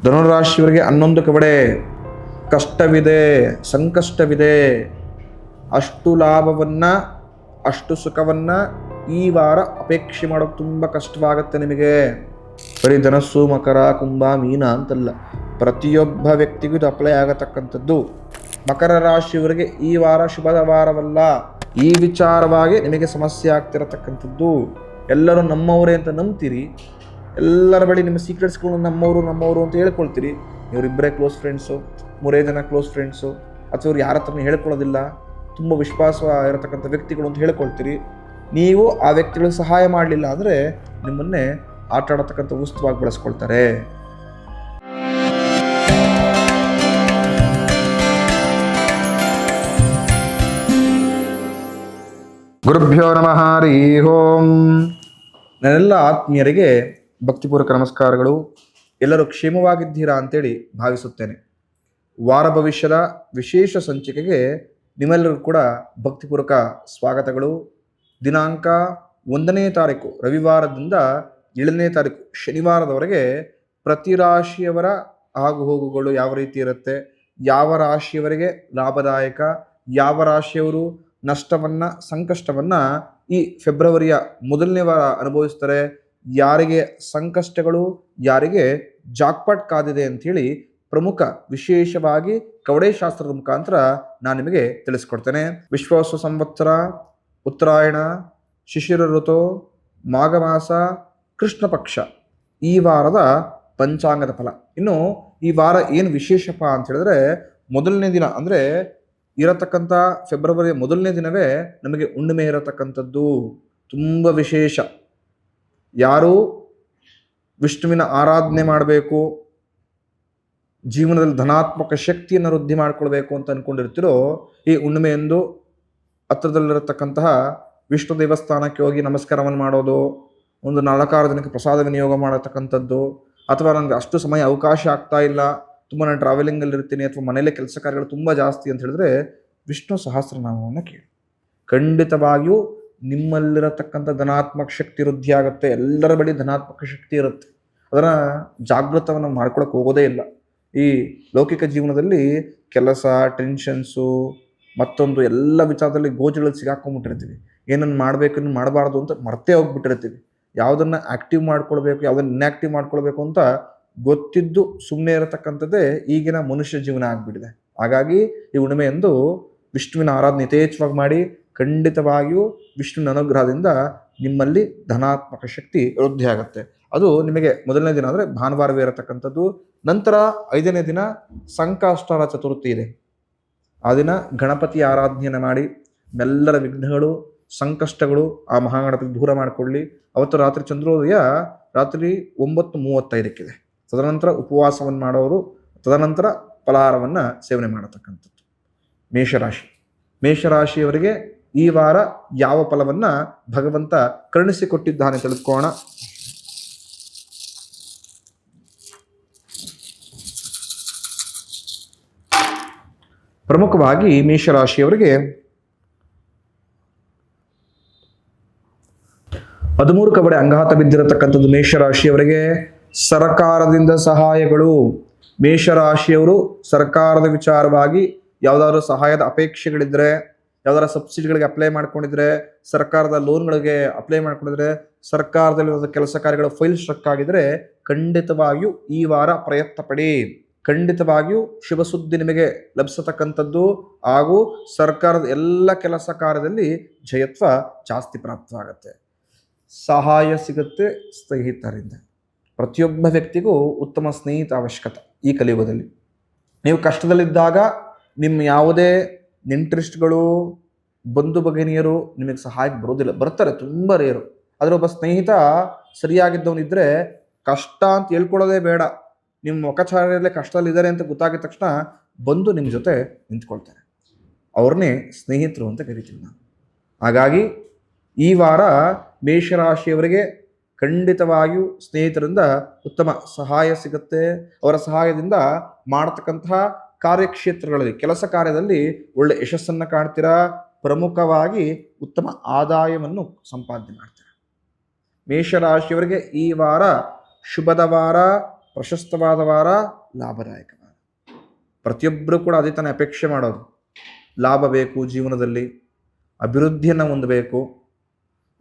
ಧನುರಾಶಿಯವರಿಗೆ 11 ಕಡೆ ಕಷ್ಟವಿದೆ, ಸಂಕಷ್ಟವಿದೆ. ಅಷ್ಟು ಲಾಭವನ್ನು, ಅಷ್ಟು ಸುಖವನ್ನು ಈ ವಾರ ಅಪೇಕ್ಷೆ ಮಾಡೋಕ್ಕೆ ತುಂಬ ಕಷ್ಟವಾಗುತ್ತೆ ನಿಮಗೆ. ಬರೀ ಧನಸ್ಸು, ಮಕರ, ಕುಂಭ, ಮೀನ ಅಂತಲ್ಲ, ಪ್ರತಿಯೊಬ್ಬ ವ್ಯಕ್ತಿಗೂ ಇದು ಅಪ್ಲೈ ಆಗತಕ್ಕಂಥದ್ದು. ಮಕರ ರಾಶಿಯವರಿಗೆ ಈ ವಾರ ಶುಭದ ವಾರವಲ್ಲ. ಈ ವಿಚಾರವಾಗಿ ನಿಮಗೆ ಸಮಸ್ಯೆ ಆಗ್ತಿರತಕ್ಕಂಥದ್ದು. ಎಲ್ಲರೂ ನಮ್ಮವರೇ ಅಂತ ನಂಬ್ತೀರಿ, ಎಲ್ಲರ ಬಳಿ ನಿಮ್ಮ ಸೀಕ್ರೆಟ್ಸ್ಗಳು ನಮ್ಮವರು ಅಂತ ಹೇಳ್ಕೊಳ್ತೀರಿ. ಇವರಿಬ್ಬರೇ ಕ್ಲೋಸ್ ಫ್ರೆಂಡ್ಸು, 3 ಜನ ಕ್ಲೋಸ್ ಫ್ರೆಂಡ್ಸು, ಅಥವಾ ಇವ್ರು ಯಾರ ಹತ್ರನೂ ಹೇಳ್ಕೊಳ್ಳೋದಿಲ್ಲ, ತುಂಬ ವಿಶ್ವಾಸ ಇರತಕ್ಕಂಥ ವ್ಯಕ್ತಿಗಳು ಅಂತ ಹೇಳ್ಕೊಳ್ತೀರಿ. ನೀವು ಆ ವ್ಯಕ್ತಿಗಳಿಗೆ ಸಹಾಯ ಮಾಡಲಿಲ್ಲ ಅಂದರೆ ನಿಮ್ಮನ್ನೇ ಆಟ ಆಡತಕ್ಕಂಥ ವಸ್ತುವಾಗಿ ಬಳಸ್ಕೊಳ್ತಾರೆ. ಗುರುಭ್ಯೋ ನಮಃ ಹರಿ ಓಂ. ನನ್ನೆಲ್ಲ ಆತ್ಮೀಯರಿಗೆ ಭಕ್ತಿಪೂರ್ವಕ ನಮಸ್ಕಾರಗಳು. ಎಲ್ಲರೂ ಕ್ಷೇಮವಾಗಿದ್ದೀರಾ ಅಂತೇಳಿ ಭಾವಿಸುತ್ತೇನೆ. ವಾರ ಭವಿಷ್ಯದ ವಿಶೇಷ ಸಂಚಿಕೆಗೆ ನಿಮ್ಮೆಲ್ಲರೂ ಕೂಡ ಭಕ್ತಿಪೂರ್ವಕ ಸ್ವಾಗತಗಳು. ದಿನಾಂಕ 1ನೇ ತಾರೀಕು ರವಿವಾರದಿಂದ 7ನೇ ತಾರೀಕು ಶನಿವಾರದವರೆಗೆ ಪ್ರತಿ ರಾಶಿಯವರ ಆಗು ಹೋಗುಗಳು ಯಾವ ರೀತಿ ಇರುತ್ತೆ, ಯಾವ ರಾಶಿಯವರಿಗೆ ಲಾಭದಾಯಕ, ಯಾವ ರಾಶಿಯವರು ನಷ್ಟವನ್ನು, ಸಂಕಷ್ಟವನ್ನು ಈ ಫೆಬ್ರವರಿಯ 1ನೇ ವಾರ ಅನುಭವಿಸ್ತಾರೆ, ಯಾರಿಗೆ ಸಂಕಷ್ಟಗಳು, ಯಾರಿಗೆ ಜಾಕ್ಪಾಟ್ ಕಾದಿದೆ ಅಂಥೇಳಿ ಪ್ರಮುಖ ವಿಶೇಷವಾಗಿ ಕವಡೆ ಶಾಸ್ತ್ರದ ಮುಖಾಂತರ ನಾನು ನಿಮಗೆ ತಿಳಿಸ್ಕೊಡ್ತೇನೆ. ವಿಶ್ವಾಸ ಸಂವತ್ಸರ, ಉತ್ತರಾಯಣ, ಶಿಶಿರ ಋತು, ಮಾಘ ಮಾಸ, ಕೃಷ್ಣ ಪಕ್ಷ, ಈ ವಾರದ ಪಂಚಾಂಗದ ಫಲ. ಇನ್ನು ಈ ವಾರ ಏನು ವಿಶೇಷಪ್ಪ ಅಂತ ಹೇಳಿದ್ರೆ, 1ನೇ ದಿನ ಅಂದರೆ ಇರತಕ್ಕಂಥ ಫೆಬ್ರವರಿಯ 1ನೇ ದಿನವೇ ನಮಗೆ ಹುಣ್ಣಿಮೆ ಇರತಕ್ಕಂಥದ್ದು. ತುಂಬ ವಿಶೇಷ. ಯಾರು ವಿಷ್ಣುವಿನ ಆರಾಧನೆ ಮಾಡಬೇಕು, ಜೀವನದಲ್ಲಿ ಧನಾತ್ಮಕ ಶಕ್ತಿಯನ್ನು ವೃದ್ಧಿ ಮಾಡಿಕೊಳ್ಬೇಕು ಅಂತ ಅಂದ್ಕೊಂಡಿರ್ತೀರೋ, ಈ ಹುಣ್ಣಿಮೆಯಂದು ಹತ್ತಿರದಲ್ಲಿರತಕ್ಕಂತಹ ವಿಷ್ಣು ದೇವಸ್ಥಾನಕ್ಕೆ ಹೋಗಿ ನಮಸ್ಕಾರವನ್ನು ಮಾಡೋದು, ಒಂದು 4-6 ದಿನಕ್ಕೆ ಪ್ರಸಾದ ವಿನಿಯೋಗ ಮಾಡತಕ್ಕಂಥದ್ದು, ಅಥವಾ ನನಗೆ ಅಷ್ಟು ಸಮಯ ಅವಕಾಶ ಆಗ್ತಾ ಇಲ್ಲ, ತುಂಬ ನಾನು ಟ್ರಾವೆಲಿಂಗಲ್ಲಿ ಇರ್ತೀನಿ, ಅಥವಾ ಮನೆಯಲ್ಲೇ ಕೆಲಸ ಕಾರ್ಯಗಳು ತುಂಬ ಜಾಸ್ತಿ ಅಂತ ಹೇಳಿದ್ರೆ ವಿಷ್ಣು ಸಹಸ್ರನಾಮವನ್ನು ಕೇಳಿ. ಖಂಡಿತವಾಗಿಯೂ ನಿಮ್ಮಲ್ಲಿರತಕ್ಕಂಥ ಧನಾತ್ಮಕ ಶಕ್ತಿ ವೃದ್ಧಿ ಆಗುತ್ತೆ. ಎಲ್ಲರ ಬಳಿ ಧನಾತ್ಮಕ ಶಕ್ತಿ ಇರುತ್ತೆ, ಅದನ್ನು ಜಾಗೃತವನ್ನು ಮಾಡ್ಕೊಳಕ್ಕೆ ಹೋಗೋದೇ ಇಲ್ಲ. ಈ ಲೌಕಿಕ ಜೀವನದಲ್ಲಿ ಕೆಲಸ, ಟೆನ್ಷನ್ಸು, ಮತ್ತೊಂದು ಎಲ್ಲ ವಿಚಾರದಲ್ಲಿ ಗೋಜುಗಳಲ್ಲಿ ಸಿಗಾಕೊಂಡ್ಬಿಟ್ಟಿರ್ತೀವಿ. ಏನನ್ನು ಮಾಡಬೇಕು, ಏನು ಮಾಡಬಾರ್ದು ಅಂತ ಮರ್ತೇ ಹೋಗ್ಬಿಟ್ಟಿರ್ತೀವಿ. ಯಾವುದನ್ನು ಆ್ಯಕ್ಟಿವ್ ಮಾಡ್ಕೊಳ್ಬೇಕು, ಯಾವುದನ್ನು ಇನ್ಆ್ಯಕ್ಟಿವ್ ಮಾಡ್ಕೊಳ್ಬೇಕು ಅಂತ ಗೊತ್ತಿದ್ದು ಸುಮ್ಮನೆ ಇರತಕ್ಕಂಥದ್ದೇ ಈಗಿನ ಮನುಷ್ಯ ಜೀವನ ಆಗಿಬಿಟ್ಟಿದೆ. ಹಾಗಾಗಿ ಈ ಹುಣ್ಣಿಮೆಯಂದು ವಿಷ್ಣುವಿನ ಆರಾಧನೆ ಯಥೇಚ್ಛವಾಗಿ ಮಾಡಿ. ಖಂಡಿತವಾಗಿಯೂ ವಿಷ್ಣುವಿನ ಅನುಗ್ರಹದಿಂದ ನಿಮ್ಮಲ್ಲಿ ಧನಾತ್ಮಕ ಶಕ್ತಿ ವೃದ್ಧಿ ಆಗುತ್ತೆ. ಅದು ನಿಮಗೆ 1ನೇ ದಿನ ಅಂದರೆ ಭಾನುವಾರವೇ ಇರತಕ್ಕಂಥದ್ದು. ನಂತರ 5ನೇ ದಿನ ಸಂಕಷ್ಟಹರ ಚತುರ್ಥಿ ಇದೆ. ಆ ದಿನ ಗಣಪತಿ ಆರಾಧನೆಯನ್ನು ಮಾಡಿ ಎಲ್ಲರ ವಿಘ್ನಗಳು, ಸಂಕಷ್ಟಗಳು ಆ ಮಹಾಗಣಪತಿ ದೂರ ಮಾಡಿಕೊಳ್ಳಿ. ಅವತ್ತು ರಾತ್ರಿ ಚಂದ್ರೋದಯ ರಾತ್ರಿ 9:35 ತದನಂತರ ಉಪವಾಸವನ್ನು ಮಾಡೋರು, ತದನಂತರ ಫಲಾಹಾರವನ್ನು ಸೇವನೆ ಮಾಡತಕ್ಕಂಥದ್ದು. ಮೇಷರಾಶಿಯವರಿಗೆ ಈ ವಾರ ಯಾವ ಫಲವನ್ನು ಭಗವಂತ ಕರುಣಿಸಿಕೊಟ್ಟಿದ್ದಾನೆ ತಿಳಿದುಕೋಣ. ಪ್ರಮುಖವಾಗಿ ಮೇಷರಾಶಿಯವರಿಗೆ 13 ಕಡೆ ಅಂಗಾತ ಬಿದ್ದಿರತಕ್ಕಂಥದ್ದು. ಮೇಷರಾಶಿಯವರಿಗೆ ಸರ್ಕಾರದಿಂದ ಸಹಾಯಗಳು. ಮೇಷರಾಶಿಯವರು ಸರ್ಕಾರದ ವಿಚಾರವಾಗಿ ಯಾವುದಾದ್ರೂ ಸಹಾಯದ ಅಪೇಕ್ಷೆಗಳಿದ್ರೆ, ಯಾವ್ದಾದ್ರು ಸಬ್ಸಿಡಿಗಳಿಗೆ ಅಪ್ಲೈ ಮಾಡ್ಕೊಂಡಿದ್ರೆ, ಸರ್ಕಾರದ ಲೋನ್ಗಳಿಗೆ ಅಪ್ಲೈ ಮಾಡ್ಕೊಂಡಿದ್ರೆ, ಸರ್ಕಾರದಲ್ಲಿ ಕೆಲಸ ಕಾರ್ಯಗಳ ಫೈಲ್ ಸ್ಟ್ರಕ್ ಆಗಿದ್ರೆ ಖಂಡಿತವಾಗಿಯೂ ಈ ವಾರ ಪ್ರಯತ್ನ ಪಡಿ. ಖಂಡಿತವಾಗಿಯೂ ಶುಭ ಸುದ್ದಿ ನಿಮಗೆ ಲಭಿಸತಕ್ಕಂಥದ್ದು, ಹಾಗೂ ಸರ್ಕಾರದ ಎಲ್ಲ ಕೆಲಸ ಕಾರ್ಯದಲ್ಲಿ ಜಯತ್ವ ಜಾಸ್ತಿ ಪ್ರಾಪ್ತವಾಗುತ್ತೆ. ಸಹಾಯ ಸಿಗುತ್ತೆ ಸ್ನೇಹಿತರಿಂದ. ಪ್ರತಿಯೊಬ್ಬ ವ್ಯಕ್ತಿಗೂ ಉತ್ತಮ ಸ್ನೇಹಿತ ಅವಶ್ಯಕತೆ ಈ ಕಲಿಯುಗದಲ್ಲಿ. ನೀವು ಕಷ್ಟದಲ್ಲಿದ್ದಾಗ ನಿಮ್ಮ ಯಾವುದೇ ನೆಂಟರಿಸ್ಟ್ಗಳು, ಬಂಧು ಭಗಿನಿಯರು ನಿಮಗೆ ಸಹಾಯಕ್ಕೆ ಬರೋದಿಲ್ಲ. ಬರ್ತಾರೆ, ತುಂಬ ರೇರು. ಆದರೆ ಒಬ್ಬ ಸ್ನೇಹಿತ ಸರಿಯಾಗಿದ್ದವನಿದ್ದರೆ ಕಷ್ಟ ಅಂತ ಹೇಳ್ಕೊಳ್ಳೋದೇ ಬೇಡ, ನಿಮ್ಮ ಮುಖಚಾರದಲ್ಲೇ ಕಷ್ಟದಲ್ಲಿದ್ದಾರೆ ಅಂತ ಗೊತ್ತಾಗಿದ ತಕ್ಷಣ ಬಂದು ನಿಮ್ಮ ಜೊತೆ ನಿಂತ್ಕೊಳ್ತಾರೆ. ಅವ್ರನ್ನೇ ಸ್ನೇಹಿತರು ಅಂತ ಕರಿತೀವಿ ನಾವು. ಹಾಗಾಗಿ ಈ ವಾರ ಮೇಷರಾಶಿಯವರಿಗೆ ಖಂಡಿತವಾಗಿಯೂ ಸ್ನೇಹಿತರಿಂದ ಉತ್ತಮ ಸಹಾಯ ಸಿಗುತ್ತೆ. ಅವರ ಸಹಾಯದಿಂದ ಮಾಡತಕ್ಕಂತಹ ಕಾರ್ಯಕ್ಷೇತ್ರಗಳಲ್ಲಿ, ಕೆಲಸ ಕಾರ್ಯದಲ್ಲಿ ಒಳ್ಳೆ ಯಶಸ್ಸನ್ನು ಕಾಣ್ತೀರಾ. ಪ್ರಮುಖವಾಗಿ ಉತ್ತಮ ಆದಾಯವನ್ನು ಸಂಪಾದನೆ ಮಾಡ್ತೀರಾ. ಮೇಷರಾಶಿಯವರಿಗೆ ಈ ವಾರ ಶುಭದ ವಾರ, ಪ್ರಶಸ್ತವಾದ ವಾರ, ಲಾಭದಾಯಕ ವಾರ. ಪ್ರತಿಯೊಬ್ಬರು ಕೂಡ ಅದೇ ತಾನೇ ಅಪೇಕ್ಷೆ ಮಾಡೋದು. ಲಾಭ ಬೇಕು, ಜೀವನದಲ್ಲಿ ಅಭಿವೃದ್ಧಿಯನ್ನು ಹೊಂದಬೇಕು.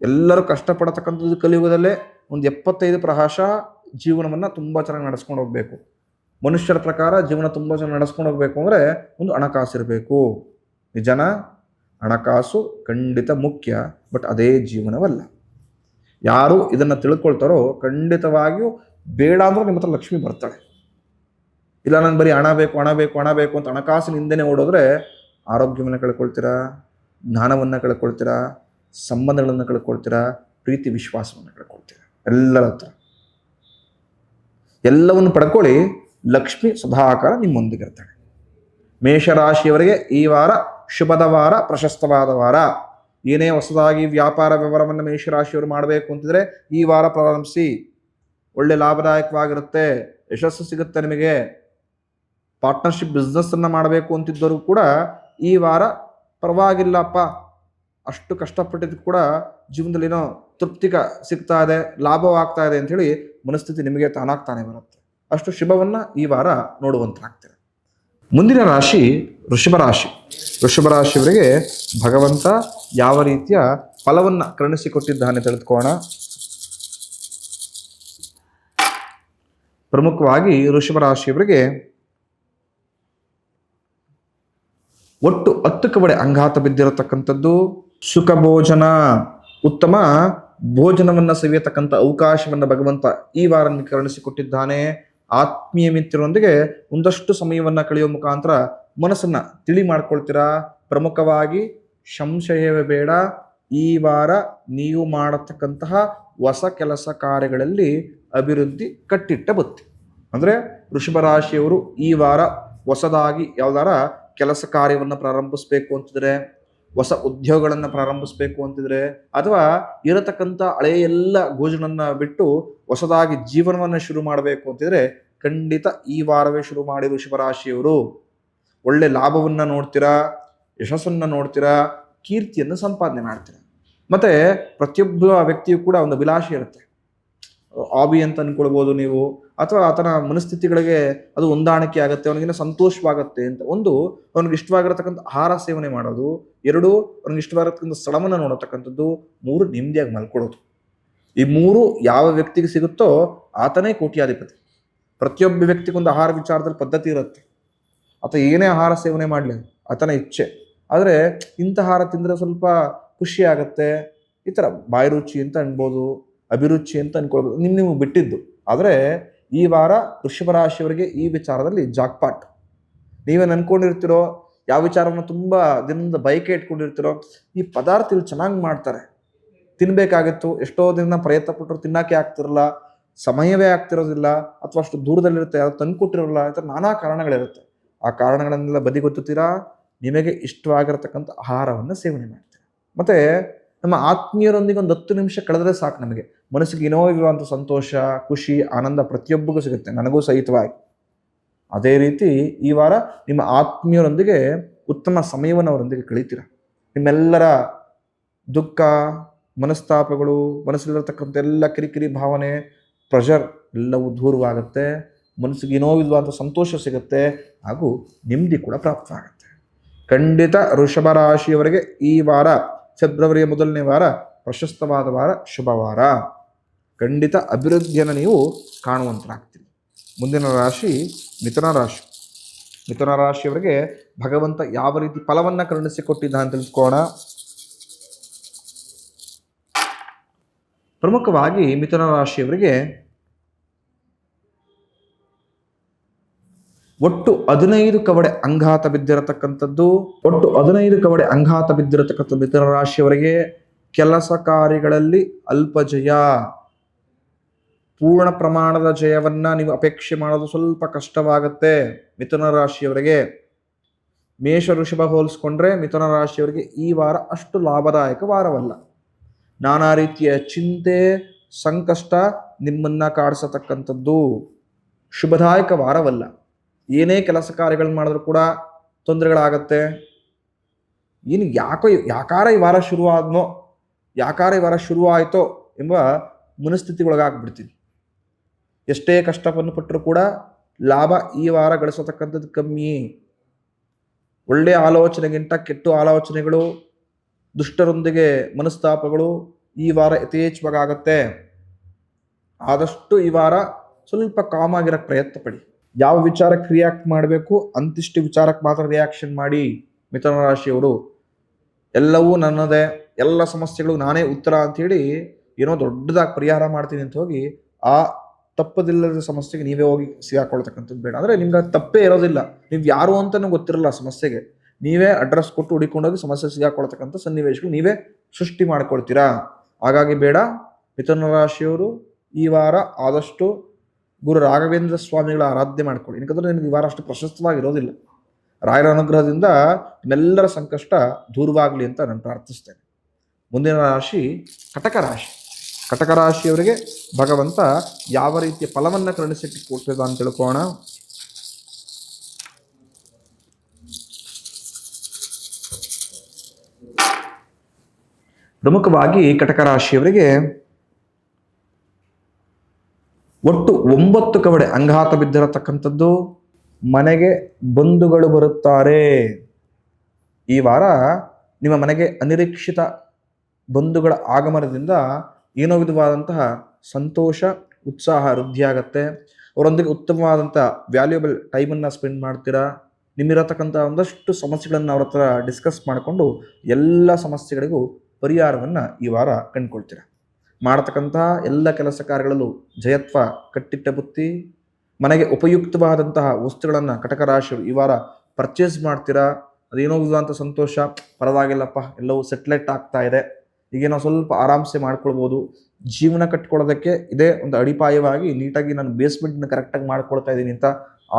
ಎಲ್ಲರೂ ಕಷ್ಟಪಡತಕ್ಕಂಥದ್ದು ಕಲಿಯುಗದಲ್ಲೇ ಒಂದು 75% ಜೀವನವನ್ನು ತುಂಬ ಚೆನ್ನಾಗಿ ನಡೆಸ್ಕೊಂಡು ಹೋಗಬೇಕು. ಮನುಷ್ಯರ ಪ್ರಕಾರ ಜೀವನ ತುಂಬ ಚೆನ್ನಾಗಿ ನಡೆಸ್ಕೊಂಡು ಹೋಗಬೇಕು ಅಂದರೆ ಒಂದು ಹಣಕಾಸು ಇರಬೇಕು. ನಿಜನ, ಹಣಕಾಸು ಖಂಡಿತ ಮುಖ್ಯ, ಬಟ್ ಅದೇ ಜೀವನವಲ್ಲ. ಯಾರು ಇದನ್ನು ತಿಳ್ಕೊಳ್ತಾರೋ ಖಂಡಿತವಾಗಿಯೂ ಬೇಡ ಅಂದ್ರೆ ನಿಮ್ಮ ಹತ್ರ ಲಕ್ಷ್ಮಿ ಬರ್ತಾಳೆ. ಇಲ್ಲ ನಾನು ಬರೀ ಹಣ ಬೇಕು ಹಣ ಬೇಕು ಹಣ ಬೇಕು ಅಂತ ಹಣಕಾಸಿನ ಹಿಂದೆನೇ ಓಡೋದ್ರೆ ಆರೋಗ್ಯವನ್ನು ಕಳ್ಕೊಳ್ತೀರಾ, ಜ್ಞಾನವನ್ನು ಕಳ್ಕೊಳ್ತೀರಾ, ಸಂಬಂಧಗಳನ್ನು ಕಳ್ಕೊಳ್ತೀರಾ, ಪ್ರೀತಿ ವಿಶ್ವಾಸವನ್ನು ಕಳ್ಕೊಳ್ತೀರಾ. ಎಲ್ಲರ ಹತ್ರ ಎಲ್ಲವನ್ನು ಪಡ್ಕೊಳ್ಳಿ. ಲಕ್ಷ್ಮಿ ಸದಾಕಾಲ ನಿಮ್ಮೊಂದಿಗಿರ್ತಾಳೆ. ಮೇಷರಾಶಿಯವರಿಗೆ ಈ ವಾರ ಶುಭದ ವಾರ, ಪ್ರಶಸ್ತವಾದ ವಾರ. ಏನೇ ಹೊಸದಾಗಿ ವ್ಯಾಪಾರ ವ್ಯವಹಾರವನ್ನು ಮೇಷರಾಶಿಯವರು ಮಾಡಬೇಕು ಅಂತಿದ್ರೆ ಈ ವಾರ ಪ್ರಾರಂಭಿಸಿ. ಒಳ್ಳೆ ಲಾಭದಾಯಕವಾಗಿರುತ್ತೆ, ಯಶಸ್ಸು ಸಿಗುತ್ತೆ ನಿಮಗೆ. ಪಾರ್ಟ್ನರ್ಶಿಪ್ ಬಿಸ್ನೆಸ್ಸನ್ನು ಮಾಡಬೇಕು ಅಂತಿದ್ದವರು ಕೂಡ ಈ ವಾರ ಪರವಾಗಿಲ್ಲಪ್ಪ, ಅಷ್ಟು ಕಷ್ಟಪಟ್ಟಿದ್ದು ಕೂಡ ಜೀವನದಲ್ಲಿ ಏನೋ ತೃಪ್ತಿಗ ಸಿಗ್ತಾ ಇದೆ, ಲಾಭವಾಗ್ತಾ ಇದೆ ಅಂಥೇಳಿ ಮನಸ್ಥಿತಿ ನಿಮಗೆ ತಾನಾಗ್ತಾನೆ ಬರುತ್ತೆ. ಅಷ್ಟು ಶುಭವನ್ನು ಈ ವಾರ ನೋಡುವಂತಾಗ್ತದೆ. ಮುಂದಿನ ರಾಶಿ ವೃಷಭ ರಾಶಿ. ವೃಷಭ ರಾಶಿಯವರಿಗೆ ಭಗವಂತ ಯಾವ ರೀತಿಯ ಫಲವನ್ನು ಕರುಣಿಸಿಕೊಟ್ಟಿದ್ದಾನೆ ತಿಳಿದುಕೋಣ. ಪ್ರಮುಖವಾಗಿ ವೃಷಭ ರಾಶಿಯವರಿಗೆ ಒಟ್ಟು 10 ಕವಡೆ ಅಂಗಾತ ಬಿದ್ದಿರತಕ್ಕಂಥದ್ದು. ಸುಖ ಭೋಜನ, ಉತ್ತಮ ಭೋಜನವನ್ನು ಸವಿಯತಕ್ಕಂಥ ಅವಕಾಶವನ್ನು ಭಗವಂತ ಈ ವಾರ ಕರುಣಿಸಿಕೊಟ್ಟಿದ್ದಾನೆ. ಆತ್ಮೀಯ ಮಿತ್ರರೊಂದಿಗೆ ಒಂದಷ್ಟು ಸಮಯವನ್ನು ಕಳೆಯುವ ಮುಖಾಂತರ ಮನಸ್ಸನ್ನು ತಿಳಿ ಮಾಡ್ಕೊಳ್ತೀರಾ. ಪ್ರಮುಖವಾಗಿ ಸಂಶಯವೇ ಬೇಡ, ಈ ವಾರ ನೀವು ಮಾಡತಕ್ಕಂತಹ ಹೊಸ ಕೆಲಸ ಕಾರ್ಯಗಳಲ್ಲಿ ಅಭಿವೃದ್ಧಿ ಕಟ್ಟಿಟ್ಟ ಬುತ್ತಿ. ಅಂದರೆ ವೃಷಭ ರಾಶಿಯವರು ಈ ವಾರ ಹೊಸದಾಗಿ ಯಾವ್ದಾರ ಕೆಲಸ ಕಾರ್ಯವನ್ನು ಪ್ರಾರಂಭಿಸಬೇಕು ಅಂತಿದ್ರೆ, ಹೊಸ ಉದ್ಯೋಗಗಳನ್ನು ಪ್ರಾರಂಭಿಸಬೇಕು ಅಂತಿದ್ರೆ, ಅಥವಾ ಇರತಕ್ಕಂಥ ಹಳೆಯ ಎಲ್ಲ ಗೋಜನನ್ನು ಬಿಟ್ಟು ಹೊಸದಾಗಿ ಜೀವನವನ್ನು ಶುರು ಮಾಡಬೇಕು ಅಂತಿದ್ರೆ ಖಂಡಿತ ಈ ವಾರವೇ ಶುರು ಮಾಡಿ ವೃಷಭ ರಾಶಿಯವರು ಒಳ್ಳೆ ಲಾಭವನ್ನು ನೋಡ್ತೀರಾ, ಯಶಸ್ಸನ್ನು ನೋಡ್ತೀರಾ, ಕೀರ್ತಿಯನ್ನು ಸಂಪಾದನೆ ಮಾಡ್ತೀರಾ. ಮತ್ತೆ ಪ್ರತಿಯೊಬ್ಬ ವ್ಯಕ್ತಿಯು ಕೂಡ ಒಂದು ಅಭಿಲಾಷೆ ಇರುತ್ತೆ. ಹಾಬಿ ಅಂತ ಅನ್ಕೊಳ್ಬೋದು ನೀವು, ಅಥವಾ ಆತನ ಮನಸ್ಥಿತಿಗಳಿಗೆ ಅದು ಹೊಂದಾಣಿಕೆ ಆಗುತ್ತೆ, ಅವನಿಗಿನ್ನ ಸಂತೋಷವಾಗುತ್ತೆ ಅಂತ. ಒಂದು, ಅವನಿಗೆ ಇಷ್ಟವಾಗಿರತಕ್ಕಂಥ ಆಹಾರ ಸೇವನೆ ಮಾಡೋದು. 2, ಅವನಿಗೆ ಇಷ್ಟವಾಗಿರತಕ್ಕಂಥ ಸ್ಥಳವನ್ನು ನೋಡತಕ್ಕಂಥದ್ದು. 3, ನೆಮ್ಮದಿಯಾಗಿ ಮಲ್ಕೊಳ್ಳೋದು. ಈ 3 ಯಾವ ವ್ಯಕ್ತಿಗೆ ಸಿಗುತ್ತೋ ಆತನೇ ಕೋಟ್ಯಾಧಿಪತಿ. ಪ್ರತಿಯೊಬ್ಬ ವ್ಯಕ್ತಿಗೊಂದು ಆಹಾರ ವಿಚಾರದಲ್ಲಿ ಪದ್ಧತಿ ಇರುತ್ತೆ. ಆತ ಏನೇ ಆಹಾರ ಸೇವನೆ ಮಾಡಲಿ ಆತನ ಇಚ್ಛೆ. ಆದರೆ ಇಂಥ ಆಹಾರ ತಿಂದರೆ ಸ್ವಲ್ಪ ಖುಷಿ ಆಗತ್ತೆ, ಈ ಥರ ಬಾಯಿ ರುಚಿ ಅಂತ ಅನ್ಬೋದು, ಅಭಿರುಚಿ ಅಂತ ಅನ್ಕೊಳ್ಬೋದು, ನಿಮಗೆ ಬಿಟ್ಟಿದ್ದು. ಆದರೆ ಈ ವಾರ ವೃಷಭ ರಾಶಿಯವರಿಗೆ ಈ ವಿಚಾರದಲ್ಲಿ ಜಾಕ್ಪಾಟ್. ನೀವೇನು ಅನ್ಕೊಂಡಿರ್ತೀರೋ, ಯಾವ ವಿಚಾರವನ್ನು ತುಂಬ ದಿನದಿಂದ ಬಯಕೆ ಇಟ್ಕೊಂಡಿರ್ತೀರೋ, ಈ ಪದಾರ್ಥ ಇಲ್ಲಿ ಚೆನ್ನಾಗಿ ಮಾಡ್ತಾರೆ, ತಿನ್ನಬೇಕಾಗಿತ್ತು, ಎಷ್ಟೋ ದಿನ ಪ್ರಯತ್ನ ಪಟ್ಟರು ತಿನ್ನೋಕೆ ಆಗ್ತಿರಲ್ಲ, ಸಮಯವೇ ಆಗ್ತಿರೋದಿಲ್ಲ, ಅಥವಾ ಅಷ್ಟು ದೂರದಲ್ಲಿರುತ್ತೆ, ಯಾರು ತಂದುಕೊಟ್ಟಿರೋಲ್ಲ, ಈ ಥರ ನಾನಾ ಕಾರಣಗಳಿರುತ್ತೆ. ಆ ಕಾರಣಗಳನ್ನೆಲ್ಲ ಬದಿಗೊತ್ತುತ್ತೀರಾ, ನಿಮಗೆ ಇಷ್ಟವಾಗಿರತಕ್ಕಂಥ ಆಹಾರವನ್ನು ಸೇವನೆ ಮಾಡ್ತೀರಾ. ಮತ್ತು ನಮ್ಮ ಆತ್ಮೀಯರೊಂದಿಗೆ ಒಂದು 10 ನಿಮಿಷ ಕಳೆದ್ರೆ ಸಾಕು, ನಮಗೆ ಮನಸ್ಸಿಗೆ ಏನೋ ಇರುವಂಥ ಸಂತೋಷ, ಖುಷಿ, ಆನಂದ ಪ್ರತಿಯೊಬ್ಬರಿಗೂ ಸಿಗುತ್ತೆ, ನನಗೂ ಸಹಿತವಾಗಿ. ಅದೇ ರೀತಿ ಈ ವಾರ ನಿಮ್ಮ ಆತ್ಮೀಯರೊಂದಿಗೆ ಉತ್ತಮ ಸಮಯವನ್ನು ಅವರೊಂದಿಗೆ ಕಳೀತೀರ. ನಿಮ್ಮೆಲ್ಲರ ದುಃಖ, ಮನಸ್ತಾಪಗಳು, ಮನಸ್ಸಲ್ಲಿರತಕ್ಕಂಥ ಎಲ್ಲ ಕಿರಿಕಿರಿ ಭಾವನೆ, ಪ್ರೆಷರ್ ಎಲ್ಲವೂ ದೂರವಾಗುತ್ತೆ. ಮನಸ್ಸಿಗೆ ಏನೋ ಇರುವಂಥ ಸಂತೋಷ ಸಿಗುತ್ತೆ, ಹಾಗೂ ನೆಮ್ಮದಿ ಕೂಡ ಪ್ರಾಪ್ತವಾಗುತ್ತೆ. ಖಂಡಿತ ವೃಷಭ ರಾಶಿಯವರಿಗೆ ಈ ವಾರ ಫೆಬ್ರವರಿಯ ಮೊದಲನೇ ವಾರ ಪ್ರಶಸ್ತವಾದ ವಾರ, ಶುಭವಾರ. ಖಂಡಿತ ಅಭಿವೃದ್ಧಿಯನ್ನು ನೀವು ಕಾಣುವಂತರಾಗ್ತೀರಿ. ಮುಂದಿನ ರಾಶಿ ಮಿಥುನ ರಾಶಿ. ಮಿಥುನ ರಾಶಿಯವರಿಗೆ ಭಗವಂತ ಯಾವ ರೀತಿ ಫಲವನ್ನು ಕರುಣಿಸಿಕೊಟ್ಟಿದ್ದ ಅಂತ ತಿಳ್ಕೊಳ್ಳೋಣ. ಪ್ರಮುಖವಾಗಿ ಮಿಥುನ ರಾಶಿಯವರಿಗೆ ಒಟ್ಟು 15 ಕವಡೆ ಅಂಗಾತ ಬಿದ್ದಿರತಕ್ಕಂಥದ್ದು. ಒಟ್ಟು 15 ಕವಡೆ ಅಂಗಾತ ಬಿದ್ದಿರತಕ್ಕಂಥ ಮಿಥುನ ರಾಶಿಯವರಿಗೆ ಕೆಲಸ ಕಾರ್ಯಗಳಲ್ಲಿ ಅಲ್ಪ ಜಯ, ಪೂರ್ಣ ಪ್ರಮಾಣದ ಜಯವನ್ನ ನೀವು ಅಪೇಕ್ಷೆ ಮಾಡೋದು ಸ್ವಲ್ಪ ಕಷ್ಟವಾಗುತ್ತೆ ಮಿಥುನ ರಾಶಿಯವರಿಗೆ. ಮೇಷ ವೃಷಭ ಹೋಲಿಸ್ಕೊಂಡ್ರೆ ಮಿಥುನ ರಾಶಿಯವರಿಗೆ ಈ ವಾರ ಅಷ್ಟು ಲಾಭದಾಯಕ ವಾರವಲ್ಲ. ನಾನಾ ರೀತಿಯ ಚಿಂತೆ, ಸಂಕಷ್ಟ ನಿಮ್ಮನ್ನ ಕಾಡಿಸತಕ್ಕಂಥದ್ದು. ಶುಭದಾಯಕ ವಾರವಲ್ಲ. ಏನೇ ಕೆಲಸ ಕಾರ್ಯಗಳನ್ನು ಮಾಡಿದ್ರು ಕೂಡ ತೊಂದರೆಗಳಾಗತ್ತೆ. ಏನು ಯಾಕಾರ ಈ ವಾರ ಶುರುವಾದ್ನೋ, ಯಾಕಾರ ಈ ವಾರ ಶುರುವಾಯಿತೋ ಎಂಬ ಮನಸ್ಥಿತಿ ಒಳಗಾಗ್ಬಿಡ್ತೀವಿ. ಎಷ್ಟೇ ಕಷ್ಟವನ್ನು ಪಟ್ಟರೂ ಕೂಡ ಲಾಭ ಈ ವಾರ ಗಳಿಸತಕ್ಕಂಥದ್ದು ಕಮ್ಮಿ. ಒಳ್ಳೆಯ ಆಲೋಚನೆಗಿಂತ ಕೆಟ್ಟ ಆಲೋಚನೆಗಳು, ದುಷ್ಟರೊಂದಿಗೆ ಮನಸ್ತಾಪಗಳು ಈ ವಾರ ಯಥೇಚ್ಛವಾಗಿ ಆಗತ್ತೆ. ಆದಷ್ಟು ಈ ವಾರ ಸ್ವಲ್ಪ ಕಾಮ್ ಆಗಿರಕ್ಕೆ ಪ್ರಯತ್ನ ಪಡಿ. ಯಾವ ವಿಚಾರಕ್ಕೆ ರಿಯಾಕ್ಟ್ ಮಾಡಬೇಕು ಅಂತಿಷ್ಟು ವಿಚಾರಕ್ಕೆ ಮಾತ್ರ ರಿಯಾಕ್ಷನ್ ಮಾಡಿ. ಮಿಥುನ ರಾಶಿಯವರು ಎಲ್ಲವೂ ನನ್ನದೇ, ಎಲ್ಲ ಸಮಸ್ಯೆಗಳು ನಾನೇ ಉತ್ತರ ಅಂಥೇಳಿ ಏನೋ ದೊಡ್ಡದಾಗಿ ಪರಿಹಾರ ಮಾಡ್ತೀನಿ ಅಂತ ಹೋಗಿ ಆ ತಪ್ಪದಿಲ್ಲದ ಸಮಸ್ಯೆಗೆ ನೀವೇ ಹೋಗಿ ಸಿಗಾಕೊಳ್ತಕ್ಕಂಥದ್ದು ಬೇಡ. ಅಂದರೆ ನಿಮ್ಗೆ ತಪ್ಪೇ ಇರೋದಿಲ್ಲ, ನೀವು ಯಾರು ಅಂತಲೂ ಗೊತ್ತಿರಲ್ಲ ಸಮಸ್ಯೆಗೆ, ನೀವೇ ಅಡ್ರೆಸ್ ಕೊಟ್ಟು ಹುಡಿಕೊಂಡೋಗಿ ಸಮಸ್ಯೆ ಸಿಗಾಕೊಳ್ತಕ್ಕಂಥ ಸನ್ನಿವೇಶಗಳು ನೀವೇ ಸೃಷ್ಟಿ ಮಾಡ್ಕೊಳ್ತೀರಾ. ಹಾಗಾಗಿ ಬೇಡ. ಮಿಥುನ ರಾಶಿಯವರು ಈ ವಾರ ಆದಷ್ಟು ಗುರು ರಾಘವೇಂದ್ರ ಸ್ವಾಮಿಗಳ ಆರಾಧನೆ ಮಾಡ್ಕೊಳ್ಳಿ. ಯಾಕಂದರೆ ನಿಮ್ಗೆ ಈ ವಾರ ಅಷ್ಟು ಪ್ರಶಸ್ತವಾಗಿರೋದಿಲ್ಲ. ರಾಯರ ಅನುಗ್ರಹದಿಂದ ನಿಮ್ಮೆಲ್ಲರ ಸಂಕಷ್ಟ ದೂರವಾಗಲಿ ಅಂತ ನಾನು ಪ್ರಾರ್ಥಿಸ್ತೇನೆ. ಮುಂದಿನ ರಾಶಿ ಕಟಕ ರಾಶಿ. ಕಟಕ ರಾಶಿಯವರಿಗೆ ಭಗವಂತ ಯಾವ ರೀತಿಯ ಫಲವನ್ನು ಕರುಣಿಸಿಟ್ಟು ಕೊಟ್ಟಿದ ಅಂತ ತಿಳ್ಕೋಣ. ಪ್ರಮುಖವಾಗಿ ಕಟಕ ರಾಶಿಯವರಿಗೆ ಒಟ್ಟು 9 ಕವಡೆ ಅಂಗಾತ ಬಿದ್ದಿರತಕ್ಕಂಥದ್ದು. ಮನೆಗೆ ಬಂಧುಗಳು ಬರುತ್ತಾರೆ. ಈ ವಾರ ನಿಮ್ಮ ಮನೆಗೆ ಅನಿರೀಕ್ಷಿತ ಬಂಧುಗಳ ಆಗಮನದಿಂದ ಏನೋ ವಿಧವಾದಂತಹ ಸಂತೋಷ, ಉತ್ಸಾಹ ವೃದ್ಧಿಯಾಗತ್ತೆ. ಅವರೊಂದಿಗೆ ಉತ್ತಮವಾದಂಥ ವ್ಯಾಲ್ಯೂಬಲ್ ಟೈಮನ್ನು ಸ್ಪೆಂಡ್ ಮಾಡ್ತೀರಾ. ನಿಮ್ಮಿರತಕ್ಕಂಥ ಒಂದಷ್ಟು ಸಮಸ್ಯೆಗಳನ್ನು ಅವ್ರ ಹತ್ರ ಡಿಸ್ಕಸ್ ಮಾಡಿಕೊಂಡು ಎಲ್ಲ ಸಮಸ್ಯೆಗಳಿಗೂ ಪರಿಹಾರವನ್ನು ಈ ವಾರ ಕಂಡುಕೊಳ್ತೀರಾ. ಮಾಡತಕ್ಕಂತಹ ಎಲ್ಲ ಕೆಲಸ ಕಾರ್ಯಗಳಲ್ಲೂ ಜಯತ್ವ, ಕಟ್ಟಿಟ್ಟ ಬುತ್ತಿ. ಮನೆಗೆ ಉಪಯುಕ್ತವಾದಂತಹ ವಸ್ತುಗಳನ್ನು ಕಟಕ ರಾಶಿಯವರು ಈ ವಾರ ಪರ್ಚೇಸ್ ಮಾಡ್ತೀರಾ. ಅದೇನೋ ಅಂತ ಸಂತೋಷ, ಪರವಾಗಿಲ್ಲಪ್ಪ ಎಲ್ಲವೂ ಸೆಟ್ಲೆಟ್ ಆಗ್ತಾ ಇದೆ, ಈಗೇನೋ ಸ್ವಲ್ಪ ಆರಾಮ್ಸೆ ಮಾಡ್ಕೊಳ್ಬೋದು. ಜೀವನ ಕಟ್ಕೊಳ್ಳೋದಕ್ಕೆ ಇದೇ ಒಂದು ಅಡಿಪಾಯವಾಗಿ ನೀಟಾಗಿ ನಾನು ಬೇಸ್ಮೆಂಟ್ನ ಕರೆಕ್ಟಾಗಿ ಮಾಡ್ಕೊಳ್ತಾ ಇದ್ದೀನಿ ಅಂತ